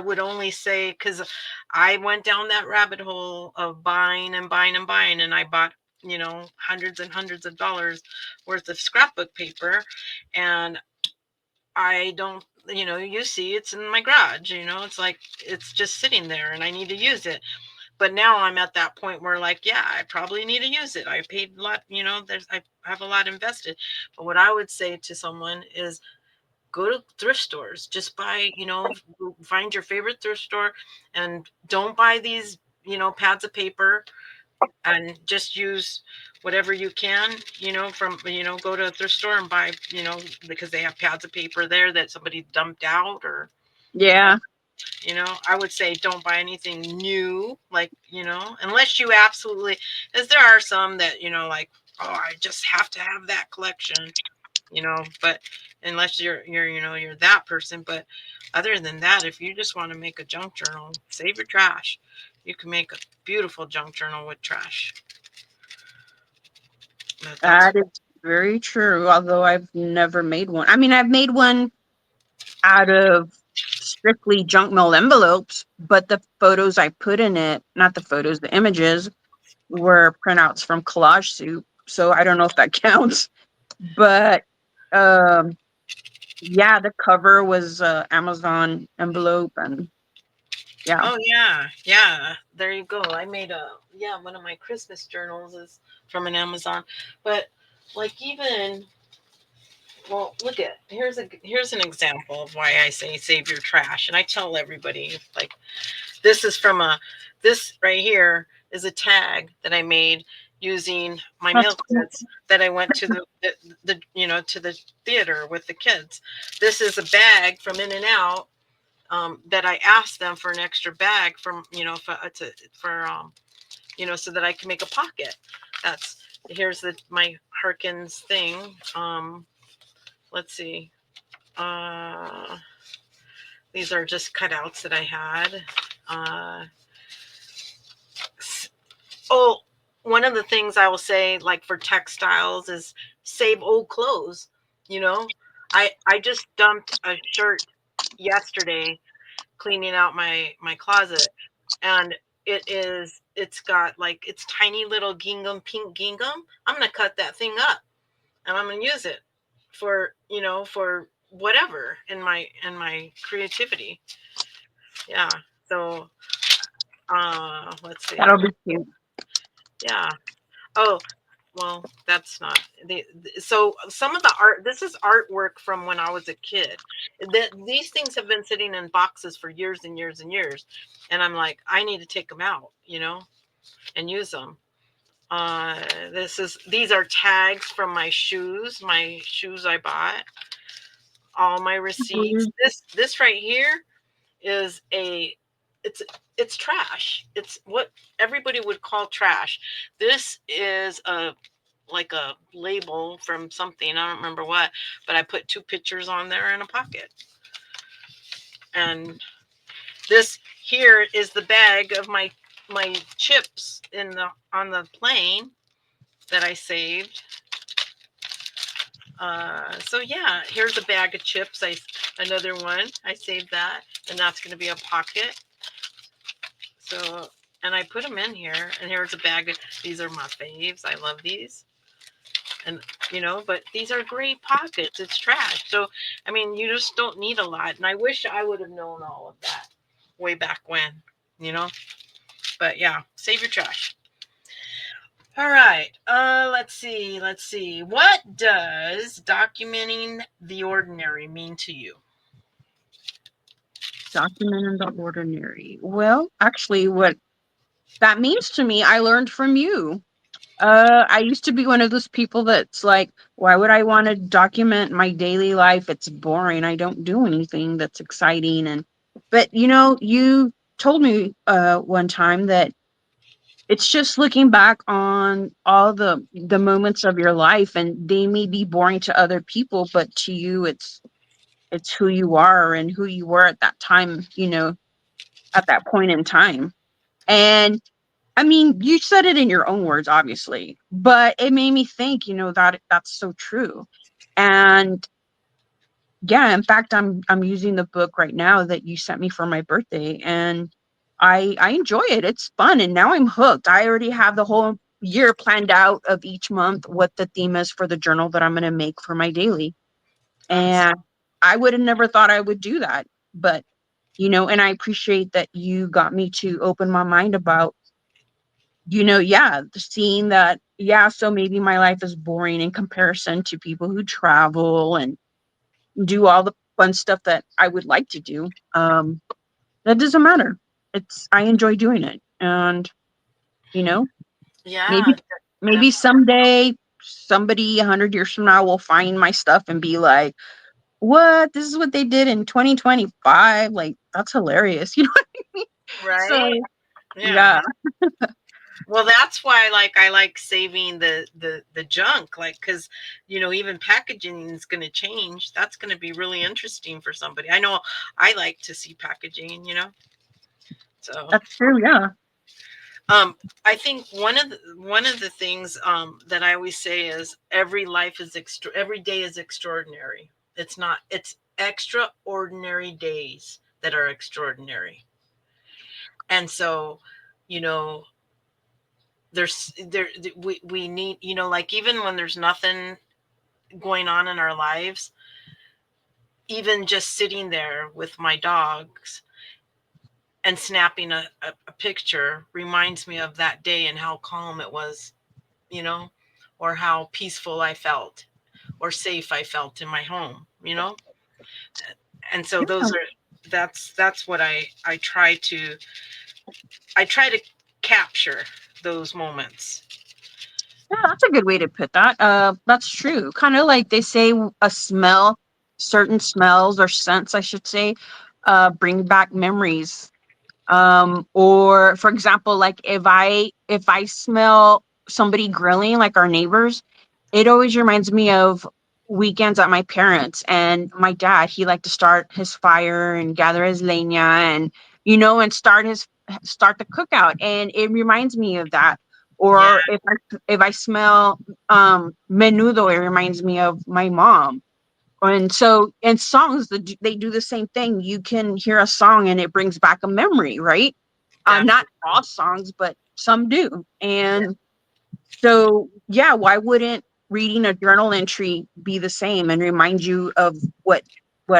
Speaker 1: would only say, because I went down that rabbit hole of buying and buying and buying, and I bought hundreds and hundreds of dollars worth of scrapbook paper. And I don't, you see it's in my garage, it's like it's just sitting there and I need to use it. But now I'm at that point where, like, yeah, I probably need to use it. I paid a lot, I have a lot invested. But what I would say to someone is go to thrift stores, just buy, find your favorite thrift store and don't buy these, pads of paper. and just use whatever you can, from, go to a thrift store and buy, because they have pads of paper there that somebody dumped out, or,
Speaker 2: Yeah.
Speaker 1: I would say don't buy anything new, like, unless you absolutely, as there are some that, like, oh, I just have to have that collection, but unless you're that person. But other than that, if you just want to make a junk journal, save your trash. You can make a beautiful junk journal with trash. That's
Speaker 2: That is very true, although I've never made one. I mean, I've made one out of strictly junk mail envelopes, but the photos I put in it, not the photos, the images were printouts from Collage Soup. So I don't know if that counts. But um yeah, the cover was Amazon envelope, and yeah.
Speaker 1: Oh yeah, yeah. There you go. I made one of my Christmas journals is from an Amazon. But like, even, well, look at, here's an example of why I say save your trash. And I tell everybody, like, this is from a this right here is a tag that I made using my
Speaker 2: That's
Speaker 1: meal
Speaker 2: cool.
Speaker 1: kits that I went to to the theater with the kids. This is a bag from In and Out, that I asked them for an extra bag from, for so that I can make a pocket. That's Here's the my Harkins thing. Let's see. Uh, these are just cutouts that I had. Uh, Oh, one of the things I will say, like, for textiles, is save old clothes. You know, I just dumped a shirt yesterday, cleaning out my closet, and it's got, like, it's tiny little gingham, pink gingham. I'm gonna cut that thing up, and I'm gonna use it for, for whatever in my creativity. Yeah. So, let's see.
Speaker 2: That'll be cute.
Speaker 1: Yeah. Oh, well, that's not so some of the art. This is artwork from when I was a kid. That These things have been sitting in boxes for years and years and years, and I'm like, I need to take them out, and use them. These are tags from my shoes I bought, all my receipts. This right here is it's it's trash. It's what everybody would call trash. This is a like a label from something. I don't remember what, but I put two pictures on there in a pocket. And this here is the bag of my chips in the on the plane that I saved. So yeah, here's a bag of chips. Another one. I saved that, and that's going to be a pocket. So, and I put them in here. And here's a bag of these are my faves. I love these. And but these are great pockets. It's trash. So I mean, you just don't need a lot. And I wish I would have known all of that way back when, you know. But yeah, save your trash. All right. Let's see. What does documenting the ordinary mean to you?
Speaker 2: Documenting the ordinary. Well, actually, what that means to me, I learned from you. I used to be one of those people that's like, why would I want to document my daily life? It's boring. I don't do anything that's exciting. But you told me one time that it's just looking back on all the moments of your life, and they may be boring to other people, but to you, it's who you are and who you were at that time. At that point in time. And I mean, you said it in your own words, obviously, but it made me think, that that's so true. And yeah, in fact, I'm using the book right now that you sent me for my birthday, and I enjoy it. It's fun, and now I'm hooked. I already have the whole year planned out of each month what the theme is for the journal that I'm going to make for my daily.
Speaker 1: Awesome.
Speaker 2: And I would have never thought I would do that, but and I appreciate that you got me to open my mind about yeah, seeing that, yeah, so maybe my life is boring in comparison to people who travel and do all the fun stuff that I would like to do. That doesn't matter. I enjoy doing it. And, you know,
Speaker 1: Yeah,
Speaker 2: Maybe maybe
Speaker 1: definitely.
Speaker 2: someday somebody 100 years from now will find my stuff and be like, "What? This is what they did in 2025." Like, that's hilarious. You know what I mean?
Speaker 1: Right?
Speaker 2: So,
Speaker 1: Yeah.
Speaker 2: yeah.
Speaker 1: Well, that's why like I like saving the junk, like, because even packaging is going to change. That's going to be really interesting for somebody. I know I like to see packaging. So
Speaker 2: That's true, yeah.
Speaker 1: um I think one of the things that I always say is every day is extraordinary. It's extraordinary days that are extraordinary. And so, you know, we need, like, even when there's nothing going on in our lives, even just sitting there with my dogs and snapping a picture reminds me of that day and how calm it was, you know, or how peaceful I felt or safe I felt in my home. And so
Speaker 2: Yeah.
Speaker 1: that's what I try to capture those moments.
Speaker 2: Yeah, that's a good way to put that. That's true. Kind of like they say, a smell, certain smells or scents, I should say, bring back memories. Or for example, like if I smell somebody grilling, like our neighbors, it always reminds me of weekends at my parents. And my dad, he liked to start his fire and gather his leña, and and start the cookout, and it reminds me of that.
Speaker 1: Yeah,
Speaker 2: Or if I smell menudo, it reminds me of my mom. And so, in songs, they do the same thing. You can hear a song and it brings back a memory, right? Not
Speaker 1: definitely.
Speaker 2: all songs, but some do. And so, yeah, why wouldn't reading a journal entry be the same and remind you of what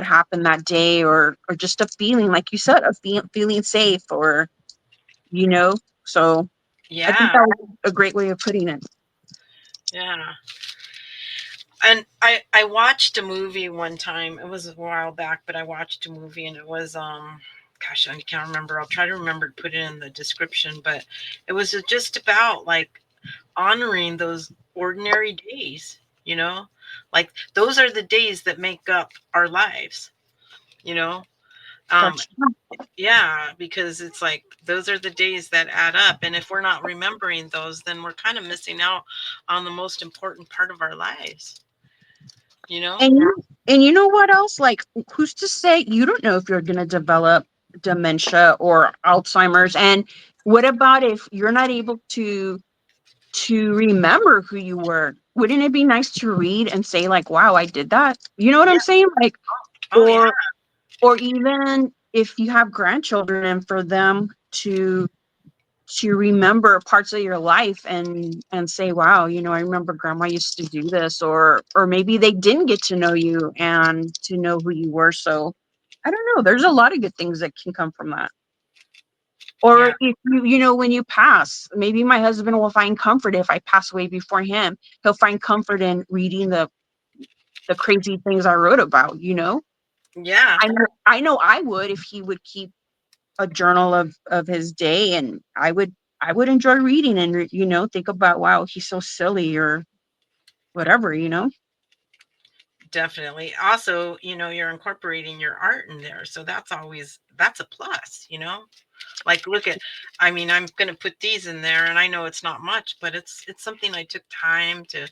Speaker 2: happened that day, or just a feeling, like you said, of feeling safe, or you know. So, I think
Speaker 1: Yeah,
Speaker 2: that was a great way of putting it.
Speaker 1: yeah. And I watched a movie one time. It was a while back, but I watched a movie and it was gosh, I can't remember. I'll try to remember to put it in the description, but it was just about like honoring those ordinary days, you know? Like those are the days that make up our lives, you know? Um
Speaker 2: That's
Speaker 1: yeah, because it's like those are the days that add up, and if we're not remembering those, then we're kind of missing out on the most important part of our lives, you know?
Speaker 2: And you know what else? Like, who's to say you don't know if you're going to develop dementia or Alzheimer's? And what about if you're not able to remember who you were? Wouldn't it be nice to read and say like, "Wow, I did that"? You know what I'm
Speaker 1: Yeah.
Speaker 2: saying? Like,
Speaker 1: Oh yeah.
Speaker 2: or or even if you have grandchildren, and for them to remember parts of your life and say, wow, I remember grandma used to do this, or maybe they didn't get to know you and to know who you were. So I don't know, there's a lot of good things that can come from that.
Speaker 1: Yeah.
Speaker 2: Or if when you pass, maybe my husband will find comfort. If I pass away before him, he'll find comfort in reading the crazy things I wrote about.
Speaker 1: Yeah.
Speaker 2: I know I would, if he would keep a journal of his day, and I would enjoy reading and think about, wow, he's so silly, or whatever.
Speaker 1: Definitely. Also, you're incorporating your art in there, so that's a plus. Like, look at, I mean, I'm going to put these in there, and I know it's not much, but it's something I took time to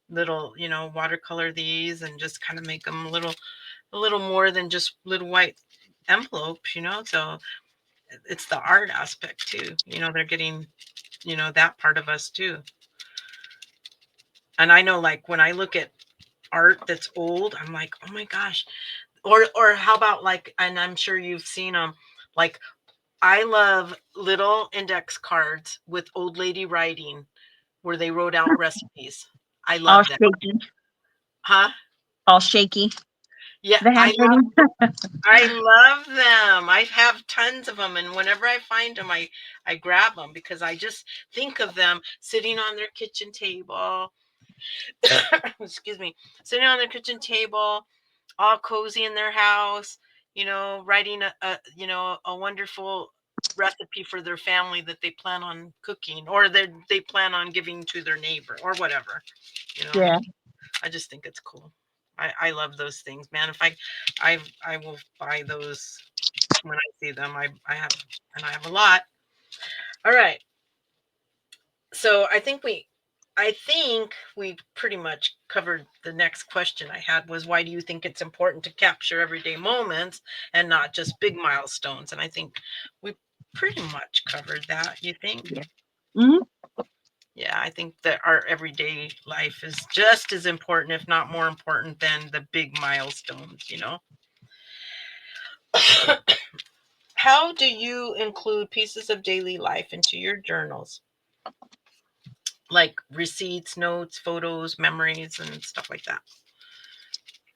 Speaker 1: little, watercolor these and just kind of make them a little more than just little white envelopes. So it's the art aspect too. They're getting, that part of us too. And I know, like, when I look at art that's old, I'm like, oh my gosh. Or how about, like, and I'm sure you've seen them, like, I love little index cards with old lady writing where they wrote out recipes. I
Speaker 2: All
Speaker 1: love that.
Speaker 2: shaky,
Speaker 1: Huh?
Speaker 2: all shaky,
Speaker 1: Yeah,
Speaker 2: the handwriting.
Speaker 1: I love them. I have tons of them, and whenever I find them, I grab them because I just think of them sitting on their kitchen table. Excuse me, sitting on their kitchen table, all cozy in their house, writing a wonderful recipe for their family that they plan on cooking, or they plan on giving to their neighbor or whatever. You know,
Speaker 2: Yeah.
Speaker 1: I just think it's cool. I love those things, man. If I will buy those when I see them. I have a lot. All right. So I think we pretty much covered the next question I had was, why do you think it's important to capture everyday moments and not just big milestones? And I think we pretty much covered that. You think?
Speaker 2: Yeah. Hmm.
Speaker 1: Yeah, I think that our everyday life is just as important, if not more important, than the big milestones, you know? How do you include pieces of daily life into your journals? Like receipts, notes, photos, memories, and stuff like that.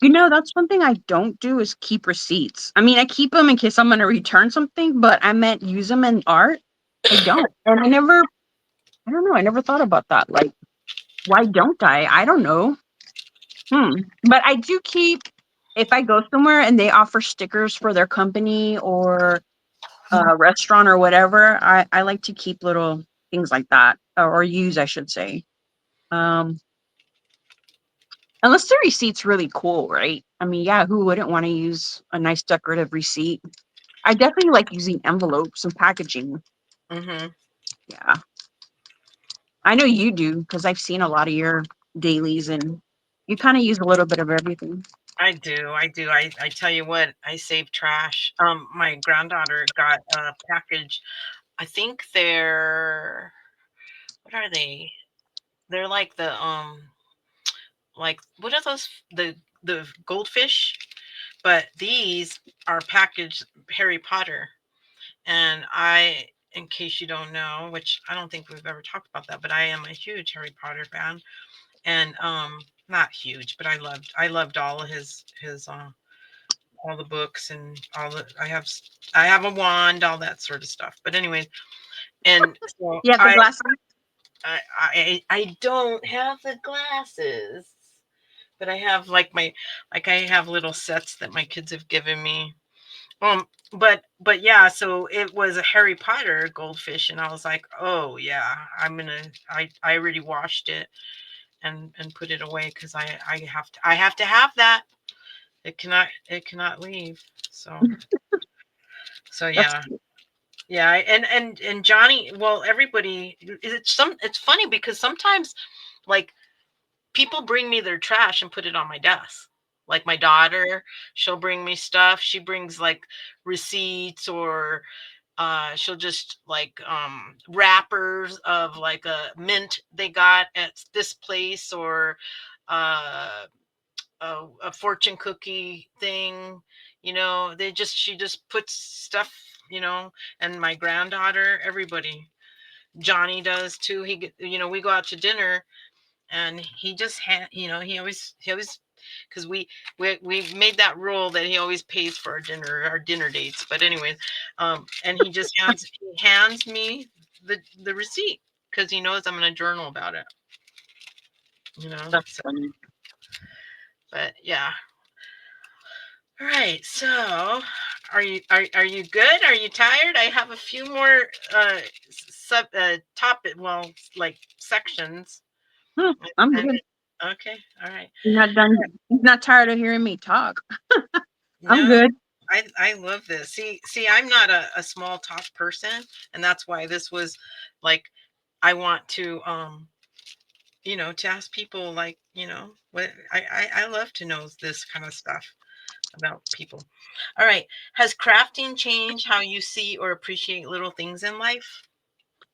Speaker 2: That's one thing I don't do is keep receipts. I mean, I keep them in case I'm going to return something, but I meant use them in art. I don't. And I don't know. I never thought about that. Like, why don't I? I don't know. But I do keep, if I go somewhere and they offer stickers for their company or restaurant or whatever, I like to keep little things like that, or use, I should say. Um, Unless the receipt's really cool, right? I mean, yeah, who wouldn't want to use a nice decorative receipt? I definitely like using envelopes and packaging.
Speaker 1: Mm-hmm.
Speaker 2: Yeah, I know you do because I've seen a lot of your dailies and you kind of use a little bit of everything.
Speaker 1: I do. I do. I tell you what, I save trash. My granddaughter got a package. I think they're, what are they? They're like like, what are those, the goldfish? But these are packaged Harry Potter. And in case you don't know, which I don't think we've ever talked about that, but I am a huge Harry Potter fan. And not huge, but I loved all of his all the books and all the I have a wand, all that sort of stuff. But anyway, and so
Speaker 2: Yeah, the glasses.
Speaker 1: I don't have the glasses, but I have like I have little sets that my kids have given me. But yeah, so it was a Harry Potter goldfish, and I was like, oh yeah, I already washed it and put it away because I have to have that. It cannot leave. So
Speaker 2: That's
Speaker 1: yeah. Yeah, and Johnny, well, everybody, it's funny because sometimes like people bring me their trash and put it on my desk. Like my daughter, she'll bring me stuff. She brings like receipts, or she'll just like wrappers of like a mint they got at this place, or uh a fortune cookie thing. She just puts stuff, and my granddaughter, everybody, Johnny does too. We go out to dinner, and he just he always, because we made that rule that he always pays for our dinner dates. But anyways, and he hands me the receipt because he knows I'm going to journal about it.
Speaker 2: that's
Speaker 1: So,
Speaker 2: funny.
Speaker 1: but yeah. All right. So, are you good? Are you tired? I have a few more sub topic, well, like sections.
Speaker 2: I'm
Speaker 1: And
Speaker 2: good.
Speaker 1: okay. All right.
Speaker 2: You're not done. You're not tired of hearing me talk. I'm
Speaker 1: No,
Speaker 2: good.
Speaker 1: I love this. See, I'm not a small talk person, and that's why this was like, I want to ask people, like, what I love to know this kind of stuff about people. All right. Has crafting changed how you see or appreciate little things in life?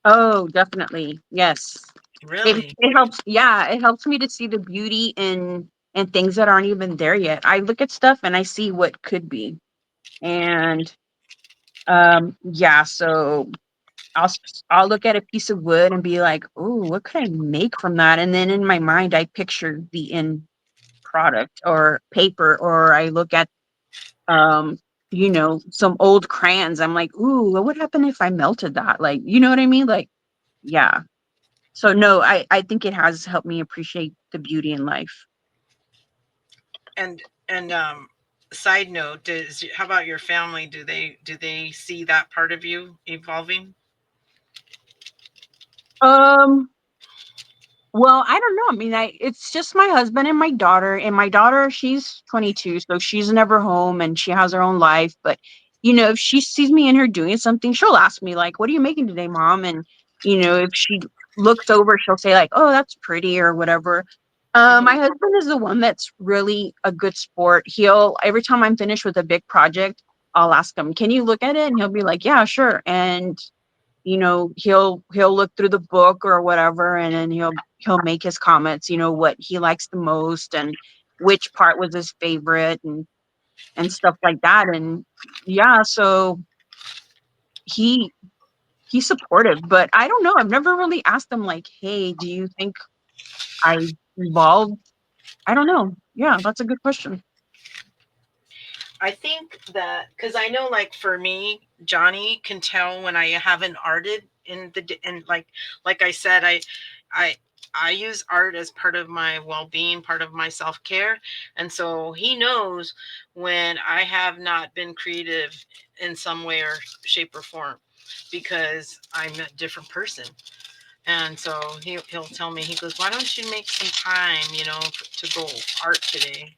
Speaker 2: Oh, definitely. Yes.
Speaker 1: Really?
Speaker 2: It helps. Yeah, it helps me to see the beauty in things that aren't even there yet. I look at stuff and I see what could be. And yeah, so I'll look at a piece of wood and be like, "Oh, what could I make from that?" And then in my mind I picture the end product or paper, or I look at um some old crayons. I'm like, "Ooh, what would happen if I melted that?" Like, you know what I mean? Like, yeah. So no, I think it has helped me appreciate the beauty in life.
Speaker 1: And and Side note, does how about your family? Do they see that part of you evolving?
Speaker 2: Um, Well, I don't know. I mean, it's just my husband and my daughter, she's 22, so she's never home and she has her own life. But if she sees me in here doing something, she'll ask me like, "What are you making today, Mom?" And if she looks over, she'll say like, "Oh, that's pretty" or whatever.
Speaker 1: Hmm.
Speaker 2: My husband is the one that's really a good sport. He'll every time I'm finished with a big project, I'll ask him, "Can you look at it?" And he'll be like, "Yeah, sure." And he'll look through the book or whatever, and then he'll make his comments, what he likes the most and which part was his favorite and stuff like that. And yeah, so he he's supportive, but I don't know, I've never really asked him like, "Hey, do you think I evolved?" I don't know. Yeah, that's a good question.
Speaker 1: I think that because I know, like for me, Johnny can tell when I haven't arted in and like I said, I I use art as part of my well-being, part of my self-care, and so he knows when I have not been creative in some way or shape or form because I'm a different person. And so he'll tell me, he goes, "Why don't you make some time, to go art today?"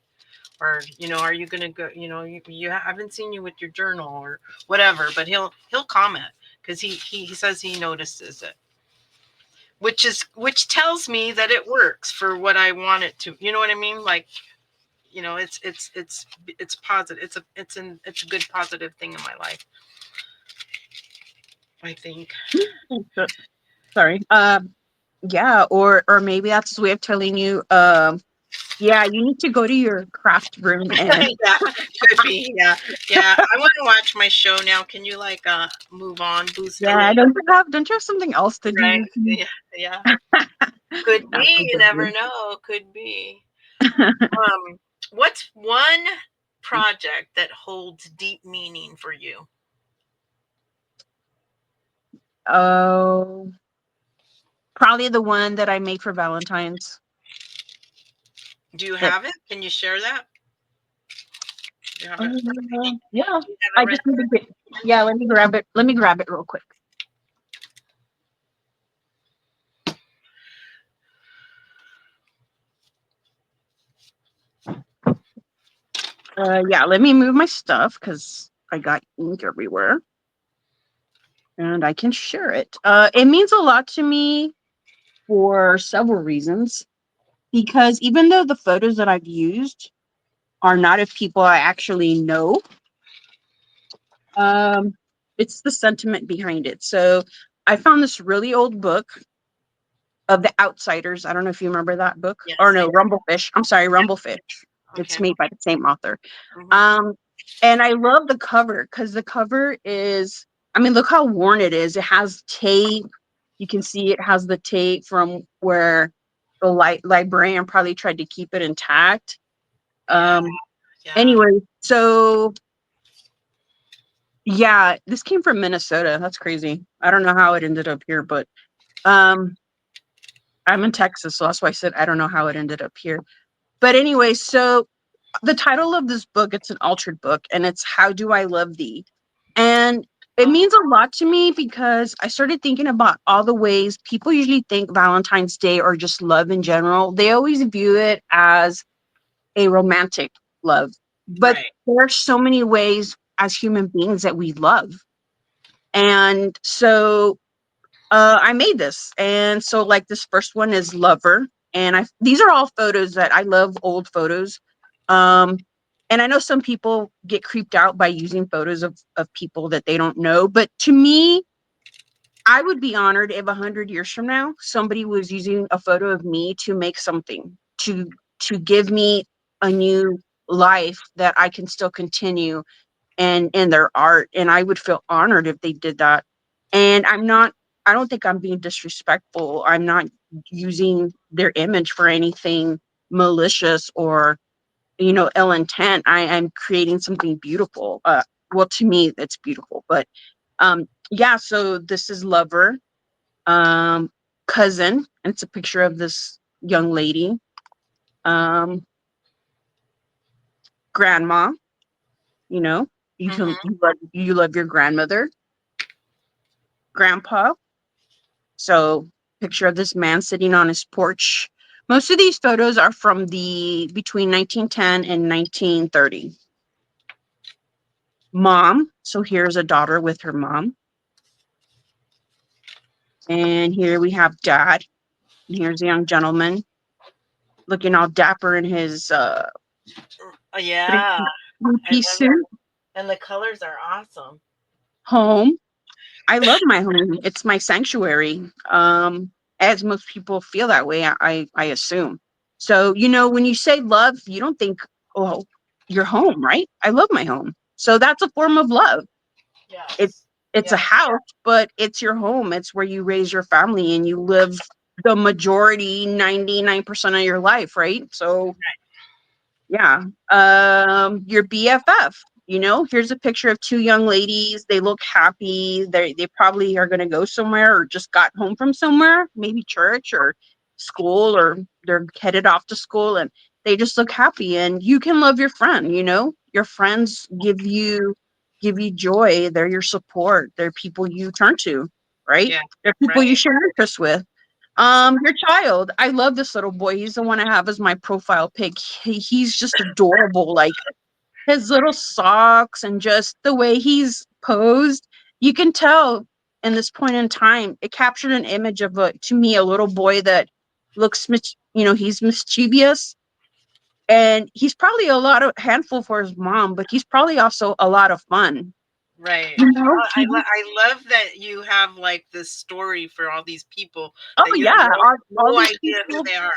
Speaker 1: Or are you gonna go, you haven't seen you with your journal or whatever, but he'll comment because he says he notices it, which tells me that it works for what I want it to, you know what I mean, like, it's positive, it's a good positive thing in my life, I think.
Speaker 2: So- Sorry. Yeah, or maybe that's his way of telling you, yeah, you need to go to your craft room and
Speaker 1: Yeah, could be, yeah. Yeah, I want to watch my show now. Can you like move on, boost the
Speaker 2: yeah,
Speaker 1: link?
Speaker 2: don't you have something else to do?
Speaker 1: Right,
Speaker 2: You can
Speaker 1: yeah, yeah. Could
Speaker 2: That's
Speaker 1: be,
Speaker 2: so
Speaker 1: you never
Speaker 2: good.
Speaker 1: know. Could be. What's one project that holds deep meaning for you?
Speaker 2: Oh, probably the one that I made for Valentine's.
Speaker 1: Do you
Speaker 2: That
Speaker 1: have it? Can you share that? Do you have it?
Speaker 2: yeah,
Speaker 1: Do you have
Speaker 2: I
Speaker 1: it right
Speaker 2: just need to get. Yeah, let me grab it. Let me grab it real quick. Yeah, let me move my stuff because I got ink everywhere, and I can share it. It means a lot to me for several reasons. Because even though the photos that I've used are not of people I actually know, um, it's the sentiment behind it. So I found this really old book of The Outsiders. I don't know if you remember that book. Or
Speaker 1: Yes, I
Speaker 2: no,
Speaker 1: do.
Speaker 2: Rumblefish. I'm sorry, Rumblefish. It's
Speaker 1: Okay.
Speaker 2: made by the same author.
Speaker 1: Hmm.
Speaker 2: Um, and I love the cover because the cover is, I mean, look how worn it is. It has tape. You can see it has the tape from where the librarian probably tried to keep it intact.
Speaker 1: Yeah,
Speaker 2: Um,
Speaker 1: yeah.
Speaker 2: anyway, so yeah, this came from Minnesota. That's crazy. I don't know how it ended up here, but um, I'm in Texas, so that's why I said I don't know how it ended up here. But anyway, so the title of this book, it's an altered book, and it's How Do I Love Thee? And it
Speaker 1: Oh,
Speaker 2: means a lot to me because I started thinking about all the ways people usually think Valentine's Day or just love in general. They always view it as a romantic love. But
Speaker 1: right.
Speaker 2: there are so many ways as human beings that we love. And so I made this. And so like this first one is Lover. And I these are all photos that I love, old photos. Um and I know some people get creeped out by using photos of people that they don't know, but to me, I would be honored if 100 years from now somebody was using a photo of me to make something, to give me a new life that I can still continue and in their art, and I would feel honored if they did that. And I don't think I'm being disrespectful. I'm not using their image for anything malicious or ill intent. I'm creating something beautiful. Well, to me it's beautiful, but yeah, so this is Lover. um Cousin, and it's a picture of this young lady. um Grandma. You know,
Speaker 1: Mm-hmm.
Speaker 2: you love your grandmother, grandpa. So picture of this man sitting on his porch. Most of these photos are from the between 1910 and 1930. Mom. So here's a daughter with her mom. And here we have dad. And here's a young gentleman looking all dapper in his
Speaker 1: Yeah, I
Speaker 2: three-piece
Speaker 1: love that.
Speaker 2: suit.
Speaker 1: And the colors are awesome.
Speaker 2: Home. I love my home. It's my sanctuary. As most people feel that way, I assume. So, when you say love, you don't think, oh, your home, right? I love my home. So that's a form of love. It
Speaker 1: Yes.
Speaker 2: it's a
Speaker 1: Yes.
Speaker 2: house, but it's your home. It's where you raise your family and you live the majority, 99% of your life, right? So yeah. Your BFF, here's a picture of two young ladies. They look happy. They probably are gonna go somewhere or just got home from somewhere, maybe church or school, or they're headed off to school, and they just look happy. And you can love your friend, Your friends give you joy. They're your support. They're people you turn to, right?
Speaker 1: Yeah.
Speaker 2: They're people you
Speaker 1: Right.
Speaker 2: share interests with.
Speaker 1: Absolutely.
Speaker 2: Your child. I love this little boy. He's the one I have as my profile pic. He's just adorable. Like his little socks and just the way he's posed. You can tell in this point in time, it captured an image of to me, a little boy that looks, he's mischievous, and he's probably a lot of handful for his mom, but he's probably also a lot of fun.
Speaker 1: Right.
Speaker 2: You know,
Speaker 1: I, I love that you have like this story for all these people
Speaker 2: oh
Speaker 1: that you have
Speaker 2: yeah, all
Speaker 1: no
Speaker 2: these
Speaker 1: idea who
Speaker 2: people.
Speaker 1: they are.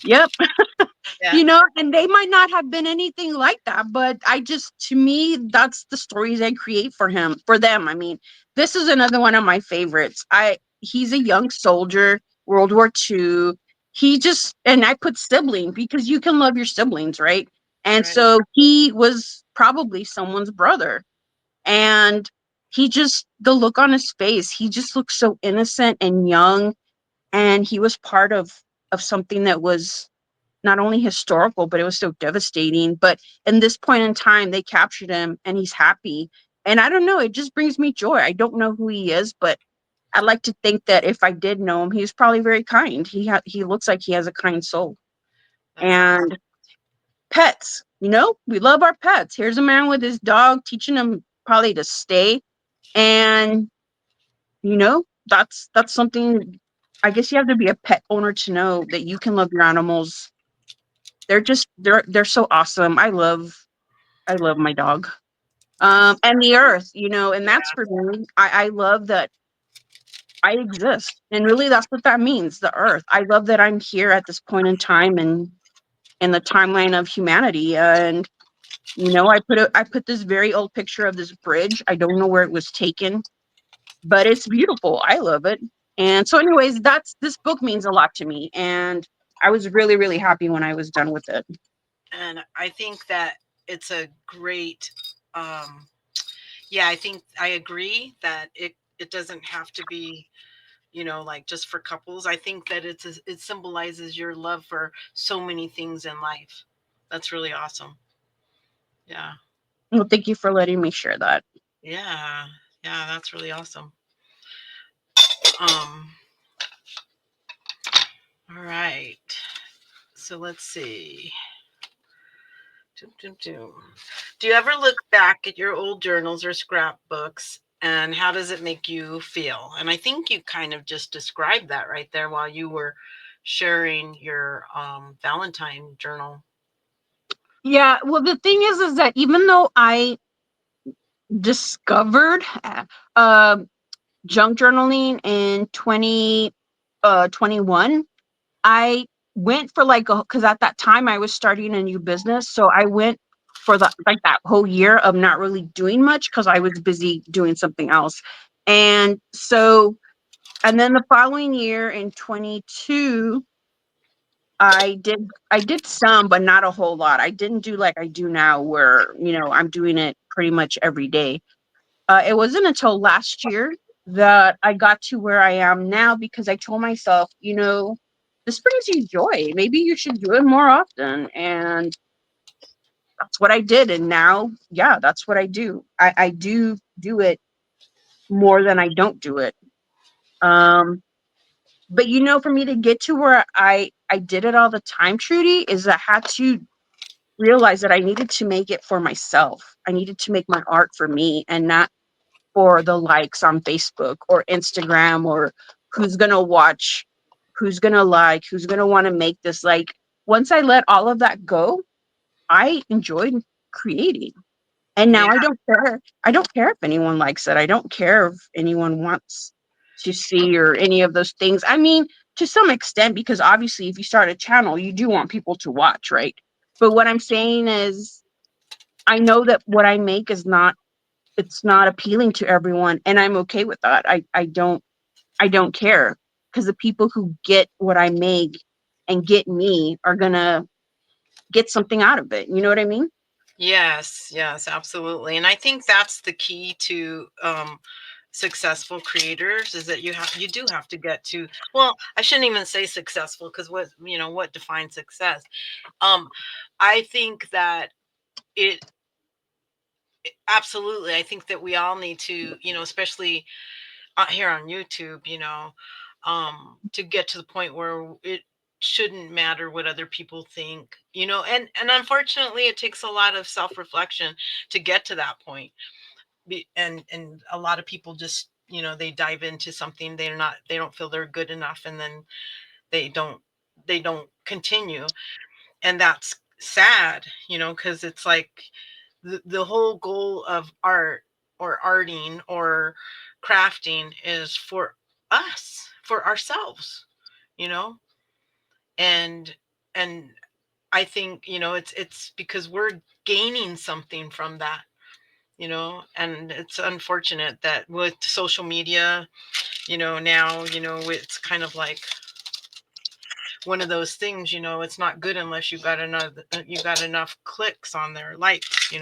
Speaker 2: Yep.
Speaker 1: Yeah.
Speaker 2: And they might not have been anything like that, but to me, that's the stories I create for them. I mean, this is another one of my favorites. He's a young soldier, World War II. And I put sibling because you can love your siblings, right? And
Speaker 1: Right.
Speaker 2: so he was probably someone's brother. And the look on his face, he just looks so innocent and young. And he was part of something that was not only historical, but it was so devastating. But in this point in time, they captured him and he's happy. And I don't know, it just brings me joy. I don't know who he is, but I like to think that if I did know him, he's probably very kind. He looks like he has a kind soul.
Speaker 1: That's awesome.
Speaker 2: And pets, we love our pets. Here's a man with his dog teaching him probably to stay. And that's something. I guess you have to be a pet owner to know that you can love your animals. They're so awesome. I love my dog. And the earth, and
Speaker 1: Yeah.
Speaker 2: that's for me. I love that I exist. And really that's what that means, the earth. I love that I'm here at this point in time and in the timeline of humanity. And I put this very old picture of this bridge. I don't know where it was taken, but it's beautiful. I love it. And so anyways, that's this book means a lot to me. And I was really, really happy when I was done with it.
Speaker 1: And I think that it's a great yeah, I think I agree that it doesn't have to be, like just for couples. I think that it symbolizes your love for so many things in life. That's really awesome. Yeah.
Speaker 2: Well, thank you for letting me share that.
Speaker 1: Yeah. Yeah, that's really awesome. Um all right. So let's see. Dum, dum, dum. Do you ever look back at your old journals or scrapbooks, and how does it make you feel? And I think you kind of just described that right there while you were sharing your Valentine journal.
Speaker 2: Yeah, well, the thing is that even though I discovered uh, junk journaling in 2021, I went for because at that time I was starting a new business, so I went for that whole year of not really doing much because I was busy doing something else. And so, and then the following year in 22, I did some, but not a whole lot. I didn't do like I do now, where I'm doing it pretty much every day. It wasn't until last year that I got to where I am now, because I told myself, this brings you joy. Maybe you should do it more often. And that's what I did. And now, yeah, that's what I do. I do it more than I don't do it. Um, but for me to get to where I did it all the time, Trudy, is I had to realize that I needed to make it for myself. I needed to make my art for me and not for the likes on Facebook or Instagram, or who's gonna watch, who's gonna like, who's gonna want to make this. Like, once I let all of that go, I enjoyed creating. And
Speaker 1: Yeah.
Speaker 2: now I don't care. I don't care if anyone likes it. I don't care if anyone wants to see or any of those things. I mean, to some extent, because obviously if you start a channel, you do want people to watch, right? But what I'm saying is I know that what I make is not, it's not appealing to everyone, and I'm okay with that. I don't care, because the people who get what I make and get me are gonna get something out of it. You know what I mean?
Speaker 1: Yes, yes, absolutely. And I think that's the key to successful creators is that you do have to get to, well, I shouldn't even say successful, because what defines success? Um I think that it absolutely, I think that we all need to, especially here on YouTube, to get to the point where it shouldn't matter what other people think, and unfortunately it takes a lot of self-reflection to get to that point. And a lot of people just, they dive into something, they don't feel they're good enough, and then they don't they don't continue. And that's sad, because it's like the whole goal of art or arting or crafting is for us, for ourselves, you know and and I think, it's because we're gaining something from that, and it's unfortunate that with social media, now, it's kind of like one of those things, it's not good unless you got enough clicks on their likes,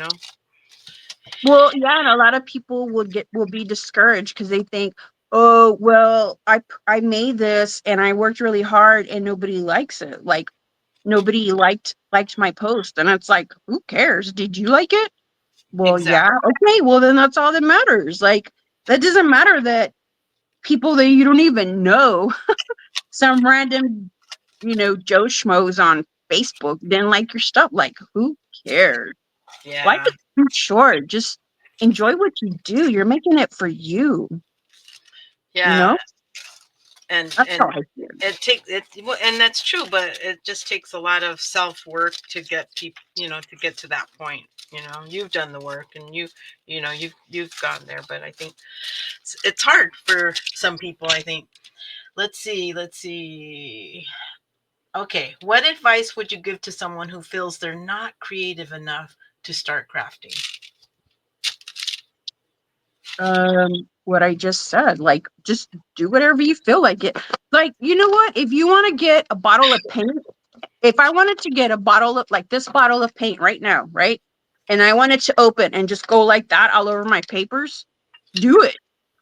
Speaker 2: Well, yeah, and a lot of people will be discouraged because they think, "Oh, well, I made this and I worked really hard and nobody likes it. Like, nobody liked my post." And it's like, "Who cares? Did you like it?" Well,
Speaker 1: Exactly.
Speaker 2: yeah. Okay, well then that's all that matters. Like, that doesn't matter that people that you don't even know, some random, Joe Schmoes on Facebook didn't like your stuff. Like, who cares? Life
Speaker 1: Yeah.
Speaker 2: is too short. Just enjoy what you do. You're making it for you. You
Speaker 1: Yeah.
Speaker 2: know?
Speaker 1: and
Speaker 2: That's how
Speaker 1: and
Speaker 2: I feel.
Speaker 1: it takes it well, and that's true, but it just takes a lot of self work to get people, to get to that point. You've done the work, and you've gotten there, but I think it's hard for some people, I think. Let's see. Okay, what advice would you give to someone who feels they're not creative enough to start crafting?
Speaker 2: What I just said, like, just do whatever you feel like it. Like, you know what? If you want to get a bottle of paint, if I wanted to get a bottle of, like, this bottle of paint right now, right? And I wanted to open and just go like that all over my papers, do it.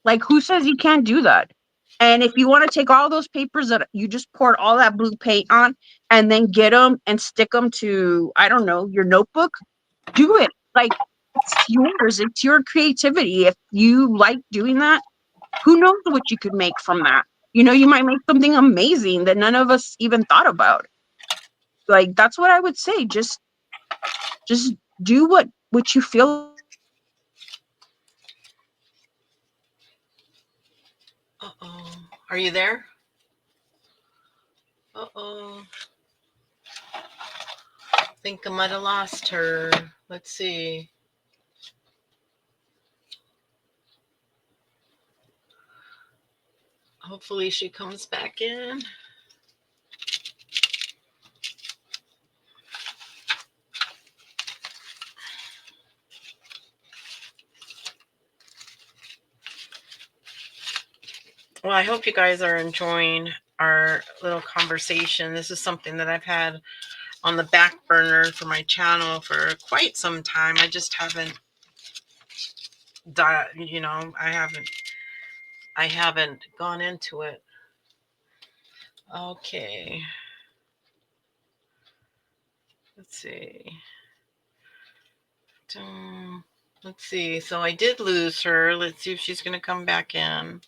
Speaker 2: Like, who says you can't do that? And if you want to take all those papers that you just poured all that blue paint on and then get them and stick them to, I don't know, your notebook, do it. Like, it's yours. It's your creativity. If you like doing that, who knows what you could make from that? You might make something amazing that none of us even thought about. Like, that's what I would say. Just do what you feel like doing.
Speaker 1: Uh-oh. Are you there? Uh-oh. I think I might have lost her. Let's see. Hopefully she comes back in. Well, I hope you guys are enjoying our little conversation. This is something that I've had on the back burner for my channel for quite some time. I just haven't I haven't gone into it. Okay. Let's see. Um, let's see. So I did lose her. Let's see if she's going to come back in.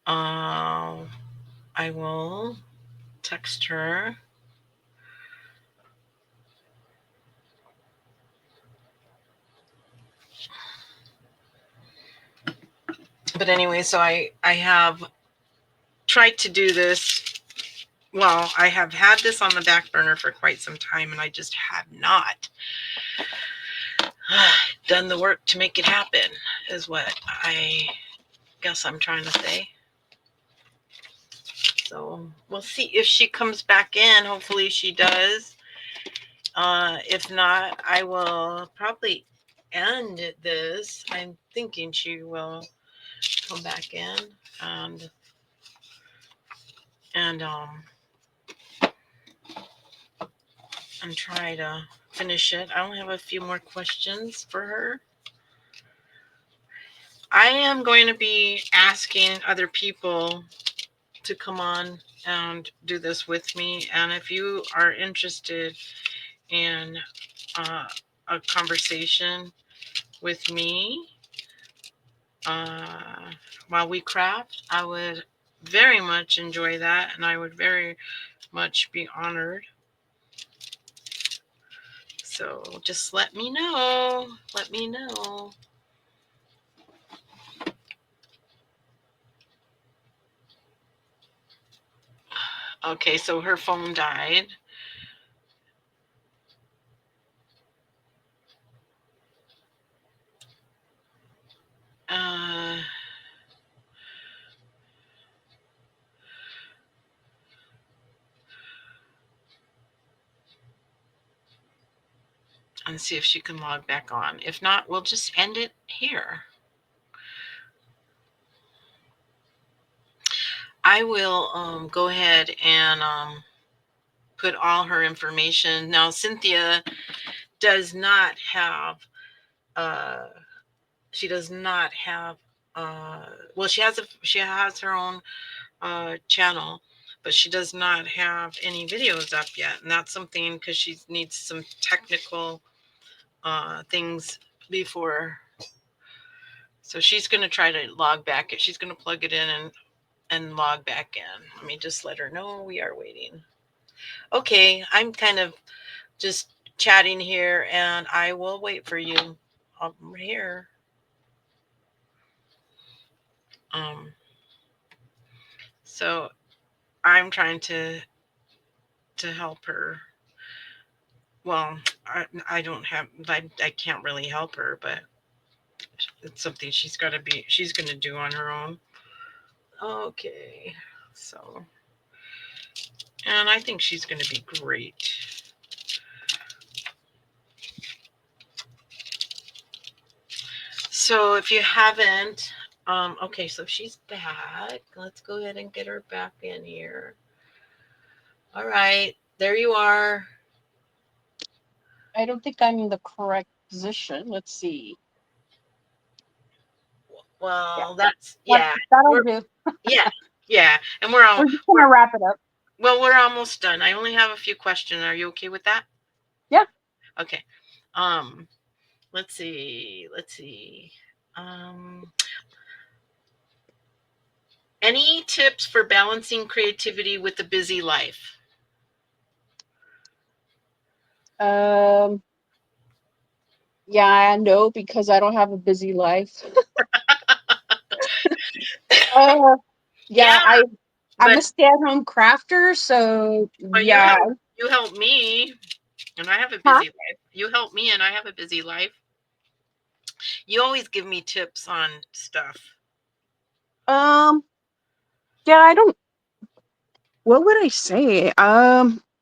Speaker 1: Uh, I will text her. But anyway, so I have tried to do this. Well, I have had this on the back burner for quite some time, and I just have not done the work to make it happen, is what I guess I'm trying to say. So we'll see if she comes back in. Hopefully she does. If not, I will probably end this. I'm thinking she will come back in and and um and try to finish it. I only have a few more questions for her. I am going to be asking other people to come on and do this with me. And if you are interested in uh, a conversation with me uh, while we craft, I would very much enjoy that. And I would very much be honored. So just let me know. Let me know. Okay, so her phone died. Uh, and see if she can log back on. If not, we'll just end it here. I will go ahead and put all her information. Now, Cynthia does not have, uh, she does not have, well, she has her own channel, but she does not have any videos up yet. And that's something because she needs some technical things before. So she's going to try to log back. She's going to plug it in and log back in. Let me just let her know we are waiting. Okay, I'm kind of just chatting here and I will wait for you. I'm here. Um, so I'm trying to help her. Well, I don't have, I can't really help her, but it's something she's going to do on her own. Okay, so, and I think she's going to be great. So if you haven't, okay, so she's back. Let's go ahead and get her back in here. All right, there you are.
Speaker 2: I don't think I'm in the correct position. Let's see. Yeah,
Speaker 1: Well, that's
Speaker 2: that,
Speaker 1: yeah.
Speaker 2: that'll
Speaker 1: We're
Speaker 2: do.
Speaker 1: yeah, yeah, and we're all
Speaker 2: We're just gonna wrap it up.
Speaker 1: we're almost done. I only have a few questions. Are you okay with that?
Speaker 2: Yeah.
Speaker 1: Okay. Um, let's see. Let's see. Um, any tips for balancing creativity with a busy life?
Speaker 2: Um. Yeah, I know because I don't have a busy life. Uh.
Speaker 1: Yeah,
Speaker 2: Yeah, I'm
Speaker 1: but
Speaker 2: a stay-at-home crafter, so
Speaker 1: but
Speaker 2: yeah.
Speaker 1: you help me, and I have a
Speaker 2: Huh?
Speaker 1: busy life. You help me, and I have a busy life. You always give me tips on stuff.
Speaker 2: Um. Yeah, I don't. What would I say?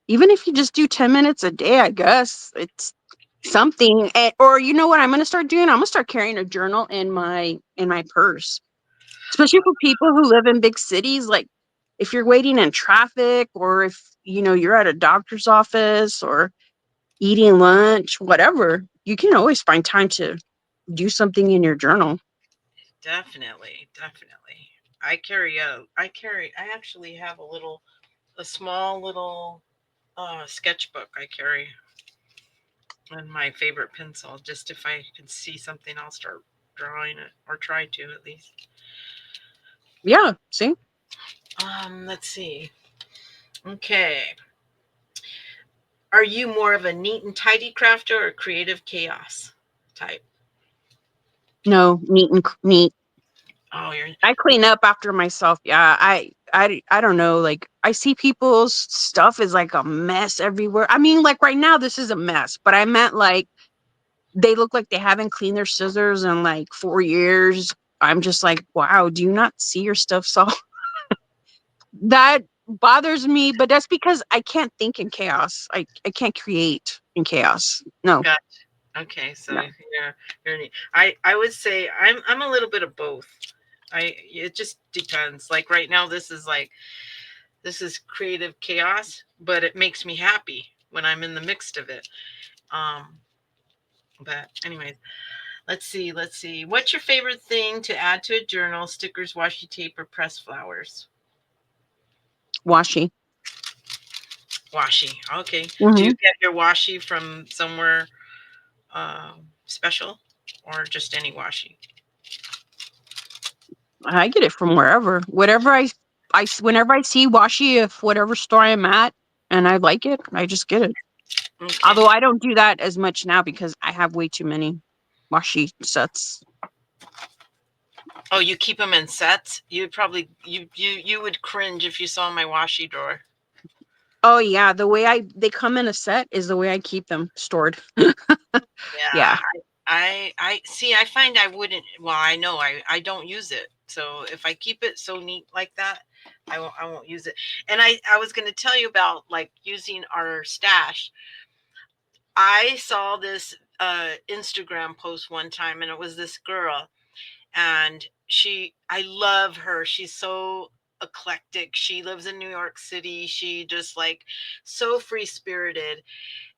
Speaker 2: Even if you just do 10 minutes a day, I guess it's something. Or you know what I'm gonna start doing? I'm gonna start carrying a journal in my purse, especially for people who live in big cities. Like if you're waiting in traffic, or if you're at a doctor's office or eating lunch, whatever, you can always find time to do something in your journal.
Speaker 1: Definitely, definitely. I actually have a small little sketchbook I carry and my favorite pencil. Just if I can see something, I'll start drawing it or try to at least.
Speaker 2: Yeah, see?
Speaker 1: Let's see. Okay. Are you more of a neat and tidy crafter or creative chaos type?
Speaker 2: No, neat.
Speaker 1: Oh, you're
Speaker 2: I clean up after myself. Yeah, I don't know. Like I see people's stuff is like a mess everywhere. I mean, like right now this is a mess, but I meant like they look like they haven't cleaned their scissors in like 4 years. I'm just like, wow, do you not see your stuff? So that bothers me, but that's because I can't think in chaos. I can't create in chaos. No,
Speaker 1: got. Okay, so
Speaker 2: no.
Speaker 1: you're neat. I would say I'm a little bit of both. It just depends. Like right now, this is creative chaos, but it makes me happy when I'm in the midst of it. Um, but anyways, let's see. What's your favorite thing to add to a journal? Stickers, washi tape, or pressed flowers?
Speaker 2: Washi.
Speaker 1: Washi. Okay. Do you
Speaker 2: Hmm.
Speaker 1: get your washi from somewhere special, or just any washi?
Speaker 2: I get it from wherever. Whatever whenever I see washi, if whatever store I'm at and I like it, I just get it.
Speaker 1: Okay.
Speaker 2: Although I don't do that as much now because I have way too many washi sets.
Speaker 1: Oh, you keep them in sets? You'd probably you would cringe if you saw my washi drawer.
Speaker 2: Oh yeah, the way they come in a set is the way I keep them stored.
Speaker 1: Yeah,
Speaker 2: Yeah.
Speaker 1: I see. I find I wouldn't. Well, I know I don't use it. So if I keep it so neat like that, I won't use it. And I was going to tell you about like using our stash. I saw this Instagram post one time, and it was this girl, and I love her. She's so eclectic. She lives in New York City. She just like so free spirited,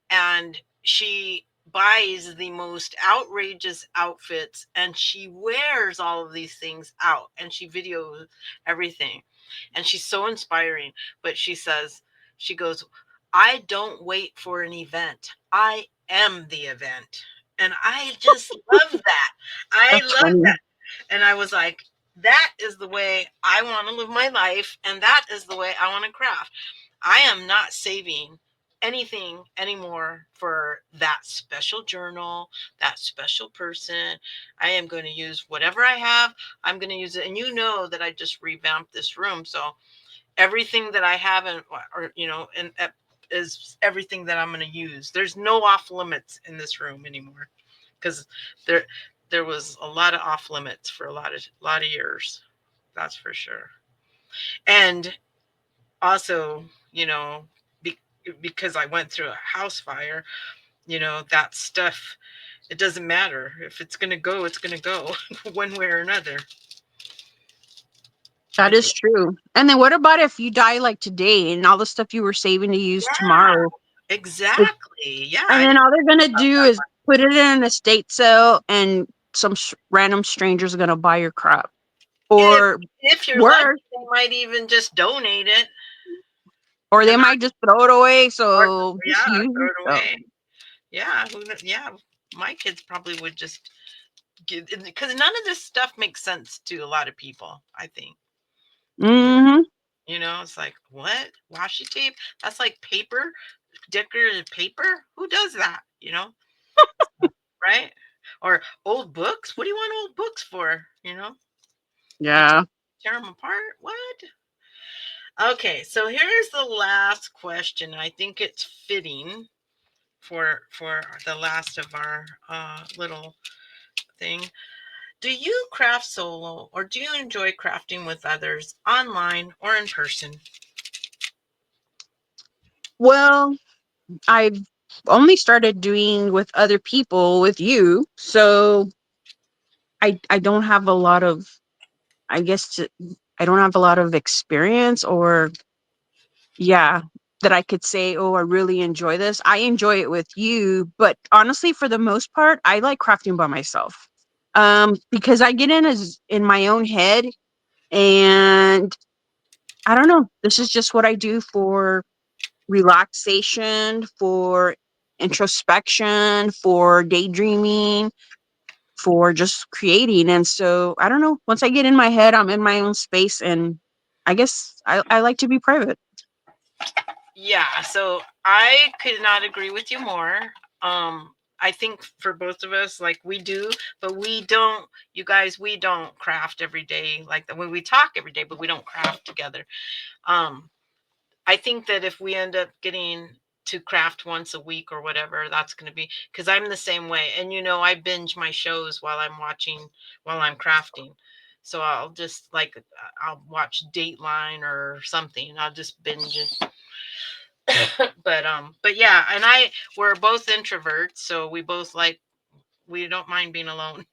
Speaker 1: and she buys the most outrageous outfits and she wears all of these things out and she videos everything, and she's so inspiring. But she says, she goes, I don't wait for an event, I am the event. And I just love that. I
Speaker 2: That's
Speaker 1: love
Speaker 2: funny.
Speaker 1: that. And I was like, that is the way I want to live my life, and that is the way I want to craft. I am not saving anything anymore for that special journal, that special person. I am going to use whatever I have. I'm going to use it. And you know that I just revamped this room. So everything that I have in, or, and is everything that I'm going to use. There's no off limits in this room anymore because there, there was a lot of off limits for a lot of years. That's for sure. And also, be, because I went through a house fire, that stuff, it doesn't matter. If it's going to go, it's going to go one way or another.
Speaker 2: That
Speaker 1: It's,
Speaker 2: is true. And then what about if you die like today and all the stuff you were saving to use
Speaker 1: yeah,
Speaker 2: tomorrow?
Speaker 1: exactly. Yeah,
Speaker 2: And
Speaker 1: I
Speaker 2: then
Speaker 1: didn't
Speaker 2: all they're
Speaker 1: think
Speaker 2: gonna
Speaker 1: about
Speaker 2: do
Speaker 1: that
Speaker 2: is put it in an estate sale, and some random strangers are gonna buy your crap.
Speaker 1: one.
Speaker 2: Or
Speaker 1: If you're lucky,
Speaker 2: worse,
Speaker 1: they might even just donate it.
Speaker 2: or they
Speaker 1: And
Speaker 2: might just throw it away.
Speaker 1: or,
Speaker 2: So just
Speaker 1: yeah,
Speaker 2: use
Speaker 1: throw
Speaker 2: it.
Speaker 1: it
Speaker 2: So,
Speaker 1: away. Yeah, yeah. My kids probably would just give, because none of this stuff makes sense to a lot of people, I think.
Speaker 2: mm-hmm.
Speaker 1: It's like, what? Washi tape? That's like paper, decorated paper? Who does that? Right? Or old books? What do you want old books for? You
Speaker 2: Yeah.
Speaker 1: tear them apart? What? Okay, so here's the last question. I think it's fitting for the last of our little thing. Do you craft solo, or do you enjoy crafting with others online or in person?
Speaker 2: Well, I've only started doing with other people with you, so I don't have a lot of, I guess I don't have a lot of experience, or yeah, that I could say, oh, I really enjoy this. I enjoy it with you, but honestly, for the most part, I like crafting by myself. Because I get in my own head, and I don't know. This is just what I do for. relaxation, for introspection, for daydreaming, for just creating. And so I don't know. Once I get in my head, I'm in my own space, and I guess I like to be private.
Speaker 1: Yeah, so I could not agree with you more. I think for both of us, like we do, but we don't. You guys, we don't craft every day like that. When we talk every day, but we don't craft together. Um, I think that if we end up getting to craft once a week or whatever, that's going to be because I'm the same way. And I binge my shows while I'm watching, while I'm crafting. So I'll just like I'll watch Dateline or something. I'll just binge it. But yeah, and we're both introverts, so we both like we don't mind being alone.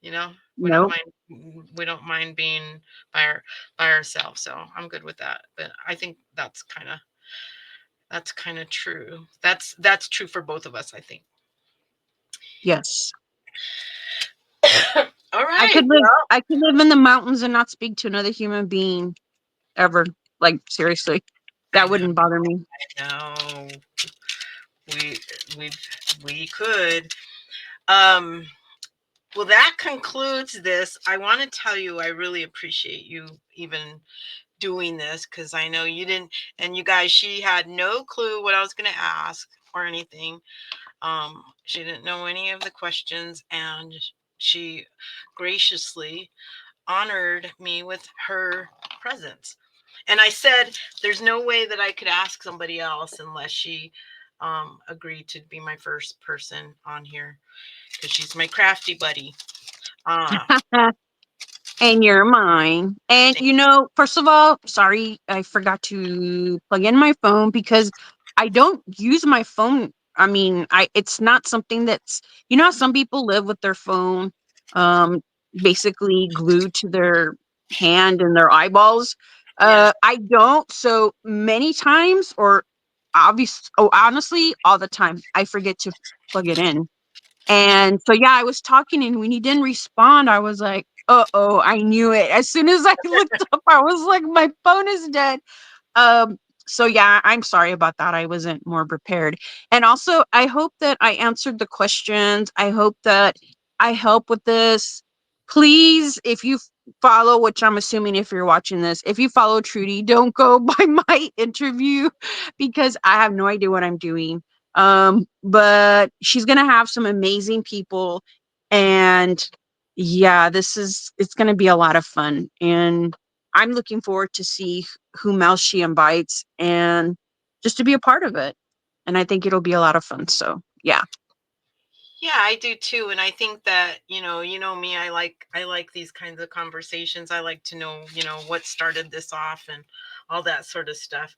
Speaker 1: you know, we don't
Speaker 2: Nope.
Speaker 1: mind being by by ourselves. So I'm good with that. But I think that's kind of true. That's true for both of us, I think.
Speaker 2: Yes.
Speaker 1: All
Speaker 2: I
Speaker 1: right.
Speaker 2: could live
Speaker 1: Well,
Speaker 2: I could live in the mountains and not speak to another human being ever. Like seriously.
Speaker 1: I
Speaker 2: That
Speaker 1: know,
Speaker 2: wouldn't bother me.
Speaker 1: I know. We we we could. Um well, that concludes this. I want to tell you I really appreciate you even doing this because I know you didn't, and you guys, she had no clue what I was going to ask or anything. She didn't know any of the questions, and she graciously honored me with her presence. And I said, there's no way that I could ask somebody else unless she agreed to be my first person on here because she's my crafty buddy. Uh,
Speaker 2: And you're mine. And first of all, sorry, I forgot to plug in my phone because I don't use my phone. I mean, I it's not something that's how some people live with their phone um basically glued to their hand and their eyeballs.
Speaker 1: yes,
Speaker 2: I don't. So many times, or honestly, all the time, I forget to plug it in. And so, yeah, I was talking, and when he didn't respond, I was like, "Uh-oh, I knew it." As soon as I looked up, I was like, "My phone is dead." Um, so yeah, I'm sorry about that. I wasn't more prepared. And also, I hope that I answered the questions. I hope that I help with this. Please, if you follow, which I'm assuming if you're watching this, if you follow Trudy, don't go by my interview because I have no idea what I'm doing. But she's gonna have some amazing people, and yeah, it's gonna be a lot of fun. And I'm looking forward to see whom else she invites and just to be a part of it. And I think it'll be a lot of fun. So yeah.
Speaker 1: yeah, I do too. And I think that me. I like these kinds of conversations. I like to know what started this off and all that sort of stuff.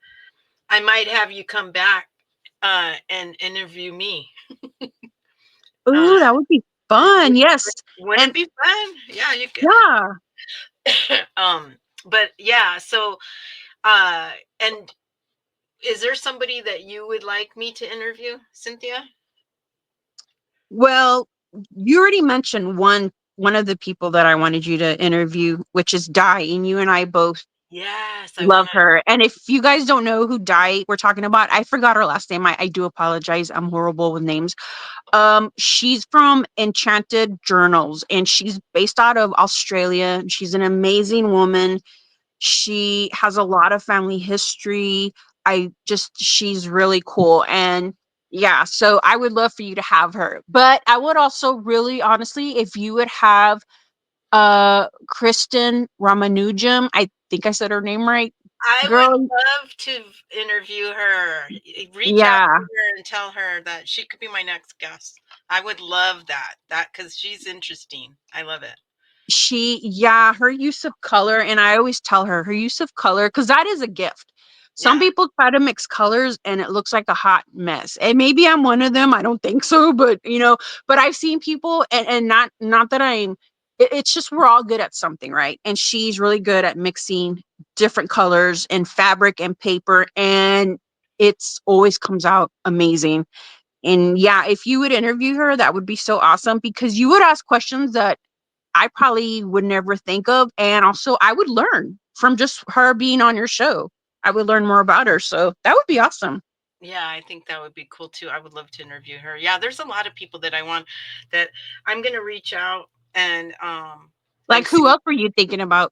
Speaker 1: I might have you come back and interview me. Uh,
Speaker 2: Ooh, that would be
Speaker 1: w-
Speaker 2: fun.
Speaker 1: w-
Speaker 2: Yes.
Speaker 1: wouldn't it
Speaker 2: And
Speaker 1: be fun? Yeah, you could.
Speaker 2: yeah.
Speaker 1: But yeah, so uh, and is there somebody that you would like me to interview, Cynthia?
Speaker 2: Well, you already mentioned one of the people that I wanted you to interview, which is Di, and you and I both
Speaker 1: Yes, I
Speaker 2: love
Speaker 1: want to.
Speaker 2: her. And if you guys don't know who Di we're talking about, I forgot her last name. I do apologize. I'm horrible with names. She's from Enchanted Journals, and she's based out of Australia. She's an amazing woman. She has a lot of family history. She's really cool. And yeah, so I would love for you to have her. But I would also really honestly, if you would have Kristen Ramanujam, I think I said her name right.
Speaker 1: I would
Speaker 2: Girl,
Speaker 1: love to interview her. Reach out
Speaker 2: yeah.
Speaker 1: to her and tell her that she could be my next guest. I would love that. That because she's interesting. I love it.
Speaker 2: Her use of color, and I always tell her her use of color, because that is a gift. Some
Speaker 1: Yeah.
Speaker 2: people try to mix colors and it looks like a hot mess, and maybe I'm one of them. I don't think so, but but I've seen people, and not that it's just we're all good at something, right? And she's really good at mixing different colors and fabric and paper, and it's always comes out amazing. And yeah, if you would interview her, that would be so awesome, because you would ask questions that I probably would never think of. And also, I would learn from just her being on your show. I would learn more about her. So that would be awesome.
Speaker 1: Yeah, I think that would be cool too. I would love to interview her. Yeah, there's a lot of people that I want that I'm gonna reach out and
Speaker 2: Like, who
Speaker 1: see.
Speaker 2: else were you thinking about?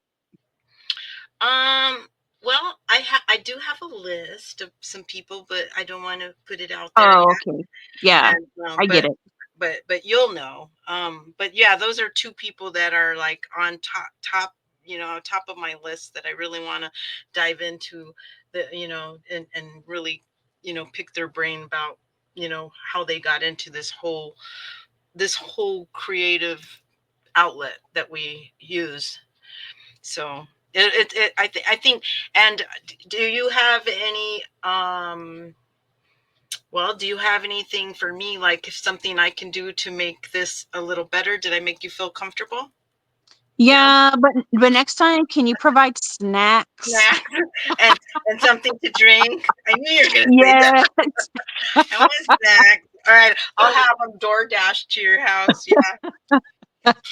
Speaker 1: Um, well, I do have a list of some people, but I don't want to put it out there
Speaker 2: Oh,
Speaker 1: yet.
Speaker 2: okay. Yeah,
Speaker 1: And
Speaker 2: I get it.
Speaker 1: but you'll know. But yeah, those are two people that are like on top, top of my list that I really want to dive into and really, pick their brain about, how they got into this whole creative outlet that we use. So I think. And do you have any well, do you have anything for me, like if something I can do to make this a little better? Did I make you feel comfortable? Yeah.
Speaker 2: Yeah, but next time, can you provide snacks?
Speaker 1: Snacks and something to drink. I knew you were gonna say that.
Speaker 2: Yeah,
Speaker 1: I want snacks. All right, I'll have them door dash to your house. Yeah,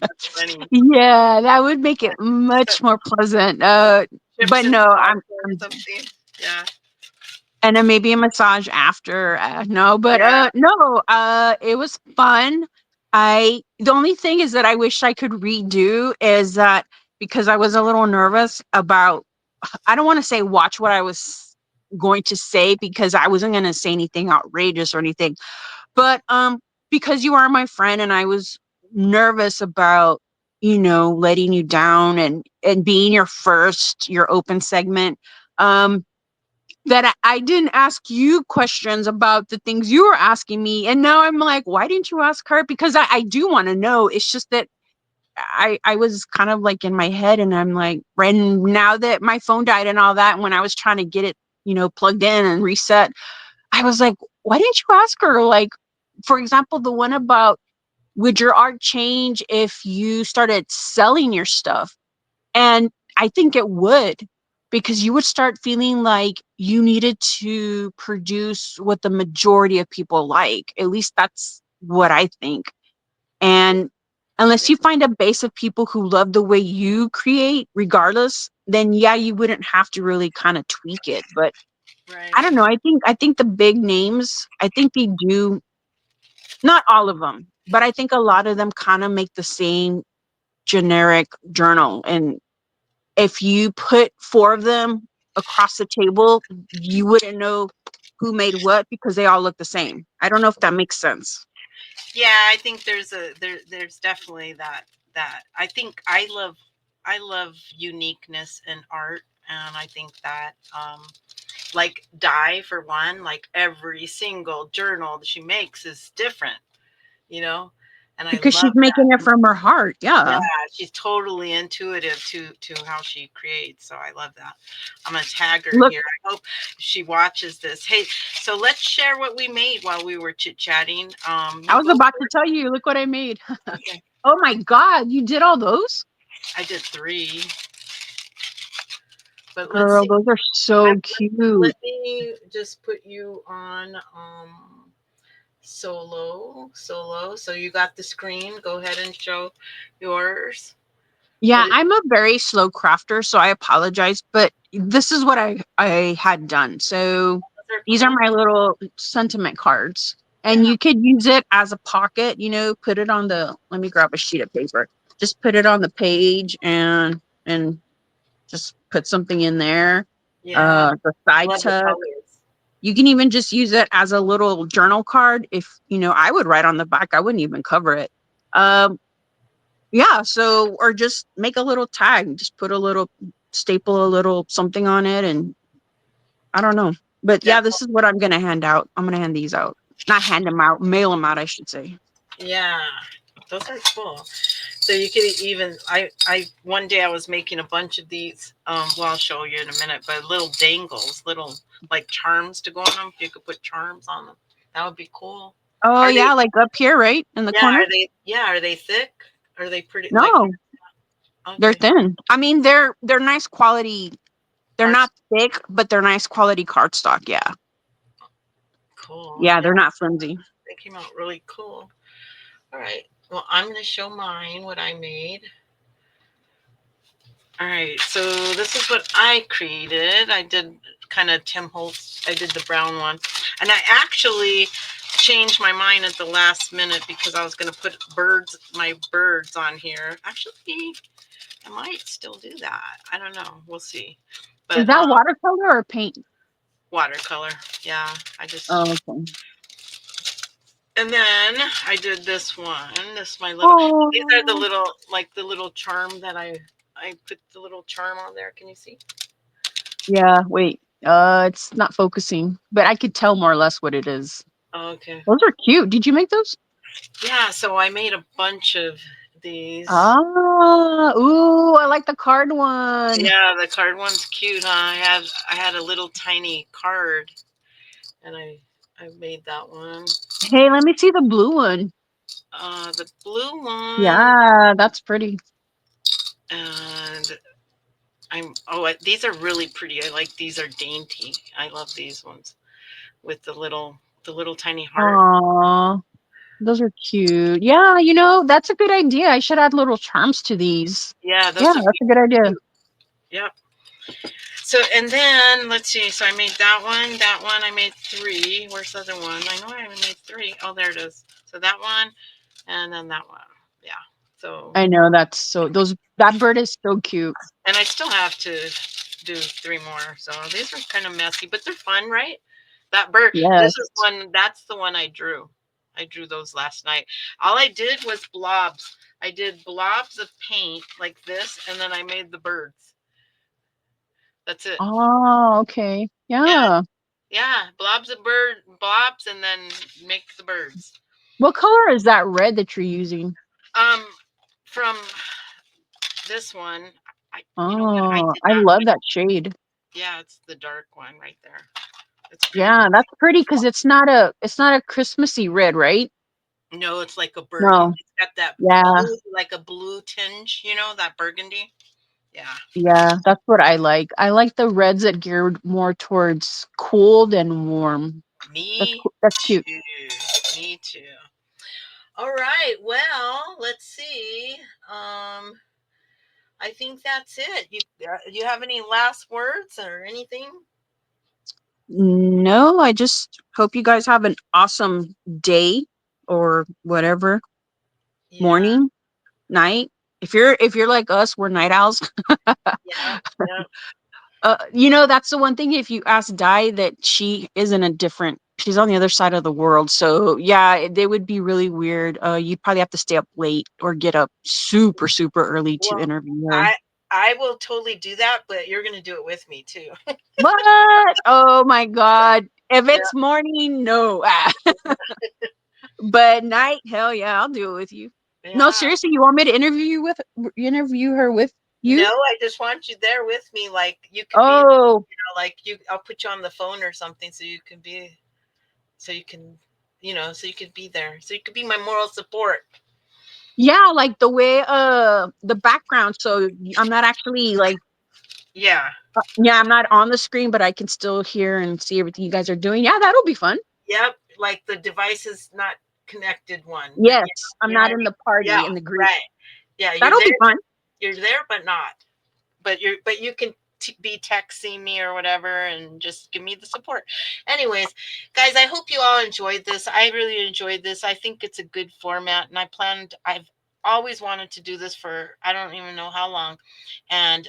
Speaker 1: that's funny.
Speaker 2: yeah, that would make it much more pleasant.
Speaker 1: Some chips
Speaker 2: But
Speaker 1: and
Speaker 2: no,
Speaker 1: salsa or
Speaker 2: I'm
Speaker 1: something. Yeah,
Speaker 2: and then maybe a massage after. No, but
Speaker 1: yeah.
Speaker 2: no, it was fun. The only thing is that I wish I could redo is that because I was a little nervous about. I don't want to say watch what I was going to say because I wasn't going to say anything outrageous or anything, but because you are my friend and I was nervous about letting you down and being your open segment. That I didn't ask you questions about the things you were asking me. And now I'm like, why didn't you ask her? Because I do want to know. It's just that I was kind of like in my head and I'm like, right now that my phone died and all that, when I was trying to get it, plugged in and reset, I was like, why didn't you ask her? Like, for example, the one about would your art change if you started selling your stuff? And I think it would, because you would start feeling like you needed to produce what the majority of people like. At least that's what I think. And unless you find a base of people who love the way you create, regardless, then yeah, you wouldn't have to really kind of tweak it. But I don't
Speaker 1: Right.
Speaker 2: know. I think the big names, I think they do, not all of them, but I think a lot of them kind of make the same generic journal. And if you put four of them across the table, you wouldn't know who made what because they all look the same. I don't know if that makes sense.
Speaker 1: Yeah, I think there's definitely that. I love uniqueness in art, and I think that like Di for one, like every single journal that she makes is different, you know, and I
Speaker 2: Because
Speaker 1: love
Speaker 2: she's making it from her heart.
Speaker 1: yeah,
Speaker 2: Yeah.
Speaker 1: she's totally intuitive to how she creates. So I love that. I'm gonna tag her
Speaker 2: Look,
Speaker 1: here. I hope she watches this. Hey, so let's share what we made while we were chit chatting.
Speaker 2: I
Speaker 1: You
Speaker 2: was
Speaker 1: go
Speaker 2: about to
Speaker 1: first.
Speaker 2: tell you, look what I made.
Speaker 1: Okay,
Speaker 2: Oh my God, you did all those?
Speaker 1: I did three, but let's
Speaker 2: Girl,
Speaker 1: see.
Speaker 2: those are so
Speaker 1: Let
Speaker 2: cute.
Speaker 1: me just put you on solo. So you got the screen. Go ahead and show yours. But
Speaker 2: Yeah, I'm a very slow crafter, so I apologize, but this is what I had done. So
Speaker 1: those are
Speaker 2: these are
Speaker 1: cool.
Speaker 2: my little sentiment cards. And
Speaker 1: Yeah,
Speaker 2: you could use it as a pocket, put it on let me grab a sheet of paper. Just put it on the page and just put something in there.
Speaker 1: yeah.
Speaker 2: The side
Speaker 1: Love the
Speaker 2: tuck.
Speaker 1: colors.
Speaker 2: You can even just use it as a little journal card. If, I would write on the back, I wouldn't even cover it. Um, yeah, so or just make a little tag, just put a little staple a little something on it and I don't know. But yeah,
Speaker 1: That's
Speaker 2: this is what I'm gonna hand out. I'm gonna hand these out. Not hand them out, mail them out, I should say.
Speaker 1: yeah. Those are cool. So you could even I one day I was making a bunch of these. Well, I'll show you in a minute. But little dangles, little like charms to go on them. You could put charms on them. That would be cool.
Speaker 2: Oh
Speaker 1: Are they?
Speaker 2: yeah, like up here, right? In the
Speaker 1: Yeah.
Speaker 2: corner?
Speaker 1: Are they? Yeah. Are they thick? Are they pretty? Like
Speaker 2: No, they're
Speaker 1: okay.
Speaker 2: thin. I mean they're nice quality. They're
Speaker 1: Cards.
Speaker 2: not thick, but they're nice quality cardstock, yeah.
Speaker 1: Cool.
Speaker 2: Yeah,
Speaker 1: Yeah.
Speaker 2: they're not flimsy.
Speaker 1: They came out really cool. All right. Well, I'm gonna show mine what I made. All right, so this is what I created. I did kind of Tim Holtz. I did the brown one, and I actually changed my mind at the last minute because I was going to put my birds on here. Actually, I might still do that. I don't know. We'll see.
Speaker 2: Is
Speaker 1: But
Speaker 2: that watercolor or paint?
Speaker 1: watercolor. Yeah, I just.
Speaker 2: Oh, okay.
Speaker 1: And then I did this one. This is my little. These are the
Speaker 2: Oh,
Speaker 1: little, like the little charm that I put the little charm on there. Can you see?
Speaker 2: yeah. Wait. It's not focusing, but I could tell more or less what it is.
Speaker 1: Oh, okay.
Speaker 2: Those are cute. Did you make those?
Speaker 1: Yeah, so I made a bunch of these.
Speaker 2: Ah, ooh, I like the card one.
Speaker 1: Yeah, the card one's cute, huh? I had a little tiny card, and I made that one.
Speaker 2: Hey, let me see the blue one.
Speaker 1: The blue one,
Speaker 2: Yeah, that's pretty.
Speaker 1: and these are really pretty. I like these are dainty. I love these ones with the little tiny heart.
Speaker 2: Aw, those are cute. Yeah, that's a good idea. I should add little charms to these.
Speaker 1: Yeah,
Speaker 2: Yeah,
Speaker 1: those would
Speaker 2: that's
Speaker 1: be
Speaker 2: a good idea.
Speaker 1: cute. Yep. So and then let's see. So I made that one. That one I made three. Where's the other one? I know I made three. Oh, there it is. So that one, and then that one. Yeah. So
Speaker 2: I know that bird is so cute.
Speaker 1: and I still have to do three more. So these are kind of messy, but they're fun, right? That bird. This
Speaker 2: Yes.
Speaker 1: is one. That's the one I drew. I drew those last night. All I did was blobs. I did blobs of paint like this, and then I made the birds. That's it.
Speaker 2: Oh, okay.
Speaker 1: Yeah,
Speaker 2: Yeah.
Speaker 1: yeah. Blobs, and then make the birds.
Speaker 2: What color is that red that you're using?
Speaker 1: Um, from this one, you know what? I
Speaker 2: Oh,
Speaker 1: did
Speaker 2: I
Speaker 1: not
Speaker 2: love
Speaker 1: mix.
Speaker 2: that shade.
Speaker 1: Yeah, it's the dark one right there. It's pretty.
Speaker 2: Yeah, that's pretty because it's not a Christmassy red, right?
Speaker 1: No, it's like a burgundy.
Speaker 2: No.
Speaker 1: It's got that
Speaker 2: Yeah.
Speaker 1: blue, like a blue tinge. That burgundy. Yeah,
Speaker 2: Yeah, that's what I like. I like the reds that geared more towards cold and warm. That's
Speaker 1: me
Speaker 2: cool. That's cute.
Speaker 1: too. Me too. All right. Well, let's see. I think that's it. You have any last words or anything?
Speaker 2: No, I just hope you guys have an awesome day or whatever,
Speaker 1: Yeah.
Speaker 2: morning, night. If you're like us, we're night owls.
Speaker 1: Yeah. Yeah.
Speaker 2: That's the one thing. If you ask Di, that she is in a different, she's on the other side of the world. So yeah, they would be really weird. You'd probably have to stay up late or get up super, super early to
Speaker 1: Well,
Speaker 2: interview her.
Speaker 1: I will totally do that, but you're gonna do it with me too.
Speaker 2: What? Oh my God. If
Speaker 1: Yeah.
Speaker 2: it's morning, no. But night, hell yeah, I'll do it with you. No,
Speaker 1: Yeah.
Speaker 2: seriously, you want me to interview her with
Speaker 1: No,
Speaker 2: you?
Speaker 1: I just want you there with me. Like you could be,
Speaker 2: Oh,
Speaker 1: like I'll put you on the phone or something so you can be, so you can, so you could be there. So you could be my moral support.
Speaker 2: yeah, like the way the background, so I'm not actually like
Speaker 1: Yeah.
Speaker 2: yeah, I'm not on the screen, but I can still hear and see everything you guys are doing. Yeah, that'll be fun.
Speaker 1: Yep. Like the device is not connected one, but
Speaker 2: Yes, I'm
Speaker 1: you know what
Speaker 2: not
Speaker 1: I
Speaker 2: in
Speaker 1: mean?
Speaker 2: the party
Speaker 1: Yeah.
Speaker 2: in the group.
Speaker 1: Right. Yeah.
Speaker 2: That'll be fun.
Speaker 1: You're there, but not. But you can be texting me or whatever and just give me the support. Anyways, guys, I hope you all enjoyed this. I really enjoyed this. I think it's a good format, and I've always wanted to do this for I don't even know how long, and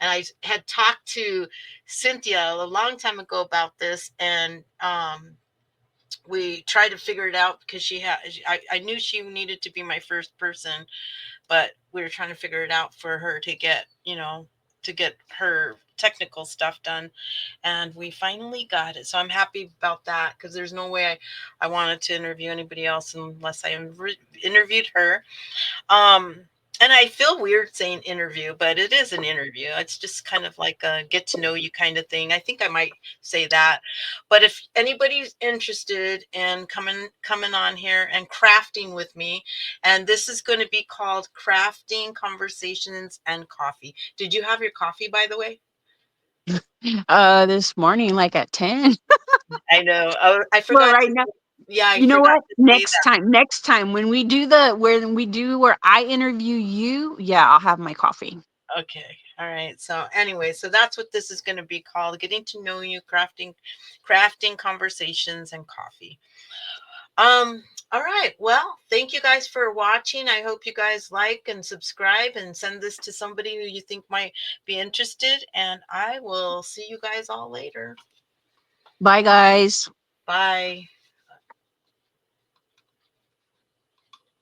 Speaker 1: I had talked to Cynthia a long time ago about this, and we tried to figure it out because I knew she needed to be my first person, but we were trying to figure it out for her to get her technical stuff done, and we finally got it. So I'm happy about that because there's no way I wanted to interview anybody else unless I interviewed her. um and I feel weird saying interview, but it is an interview. It's just kind of like a get to know you kind of thing. I think I might say that. But if anybody's interested in coming on here and crafting with me, and this is going to be called Crafting Conversations and Coffee. Did you have your coffee, by the way?
Speaker 2: This morning, like at 10.
Speaker 1: I know. Oh, I
Speaker 2: Well,
Speaker 1: forgot
Speaker 2: right
Speaker 1: to.
Speaker 2: now,
Speaker 1: Yeah, I
Speaker 2: you know
Speaker 1: forgot
Speaker 2: what?
Speaker 1: to say
Speaker 2: Next
Speaker 1: that.
Speaker 2: time, next time when we do where I interview you, yeah, I'll have my coffee.
Speaker 1: Okay. All right. So anyway, so that's what this is going to be called: getting to know you, crafting conversations and coffee. Um all right. Well, thank you guys for watching. I hope you guys like and subscribe and send this to somebody who you think might be interested, and I will see you guys all later.
Speaker 2: Bye, guys.
Speaker 1: Bye.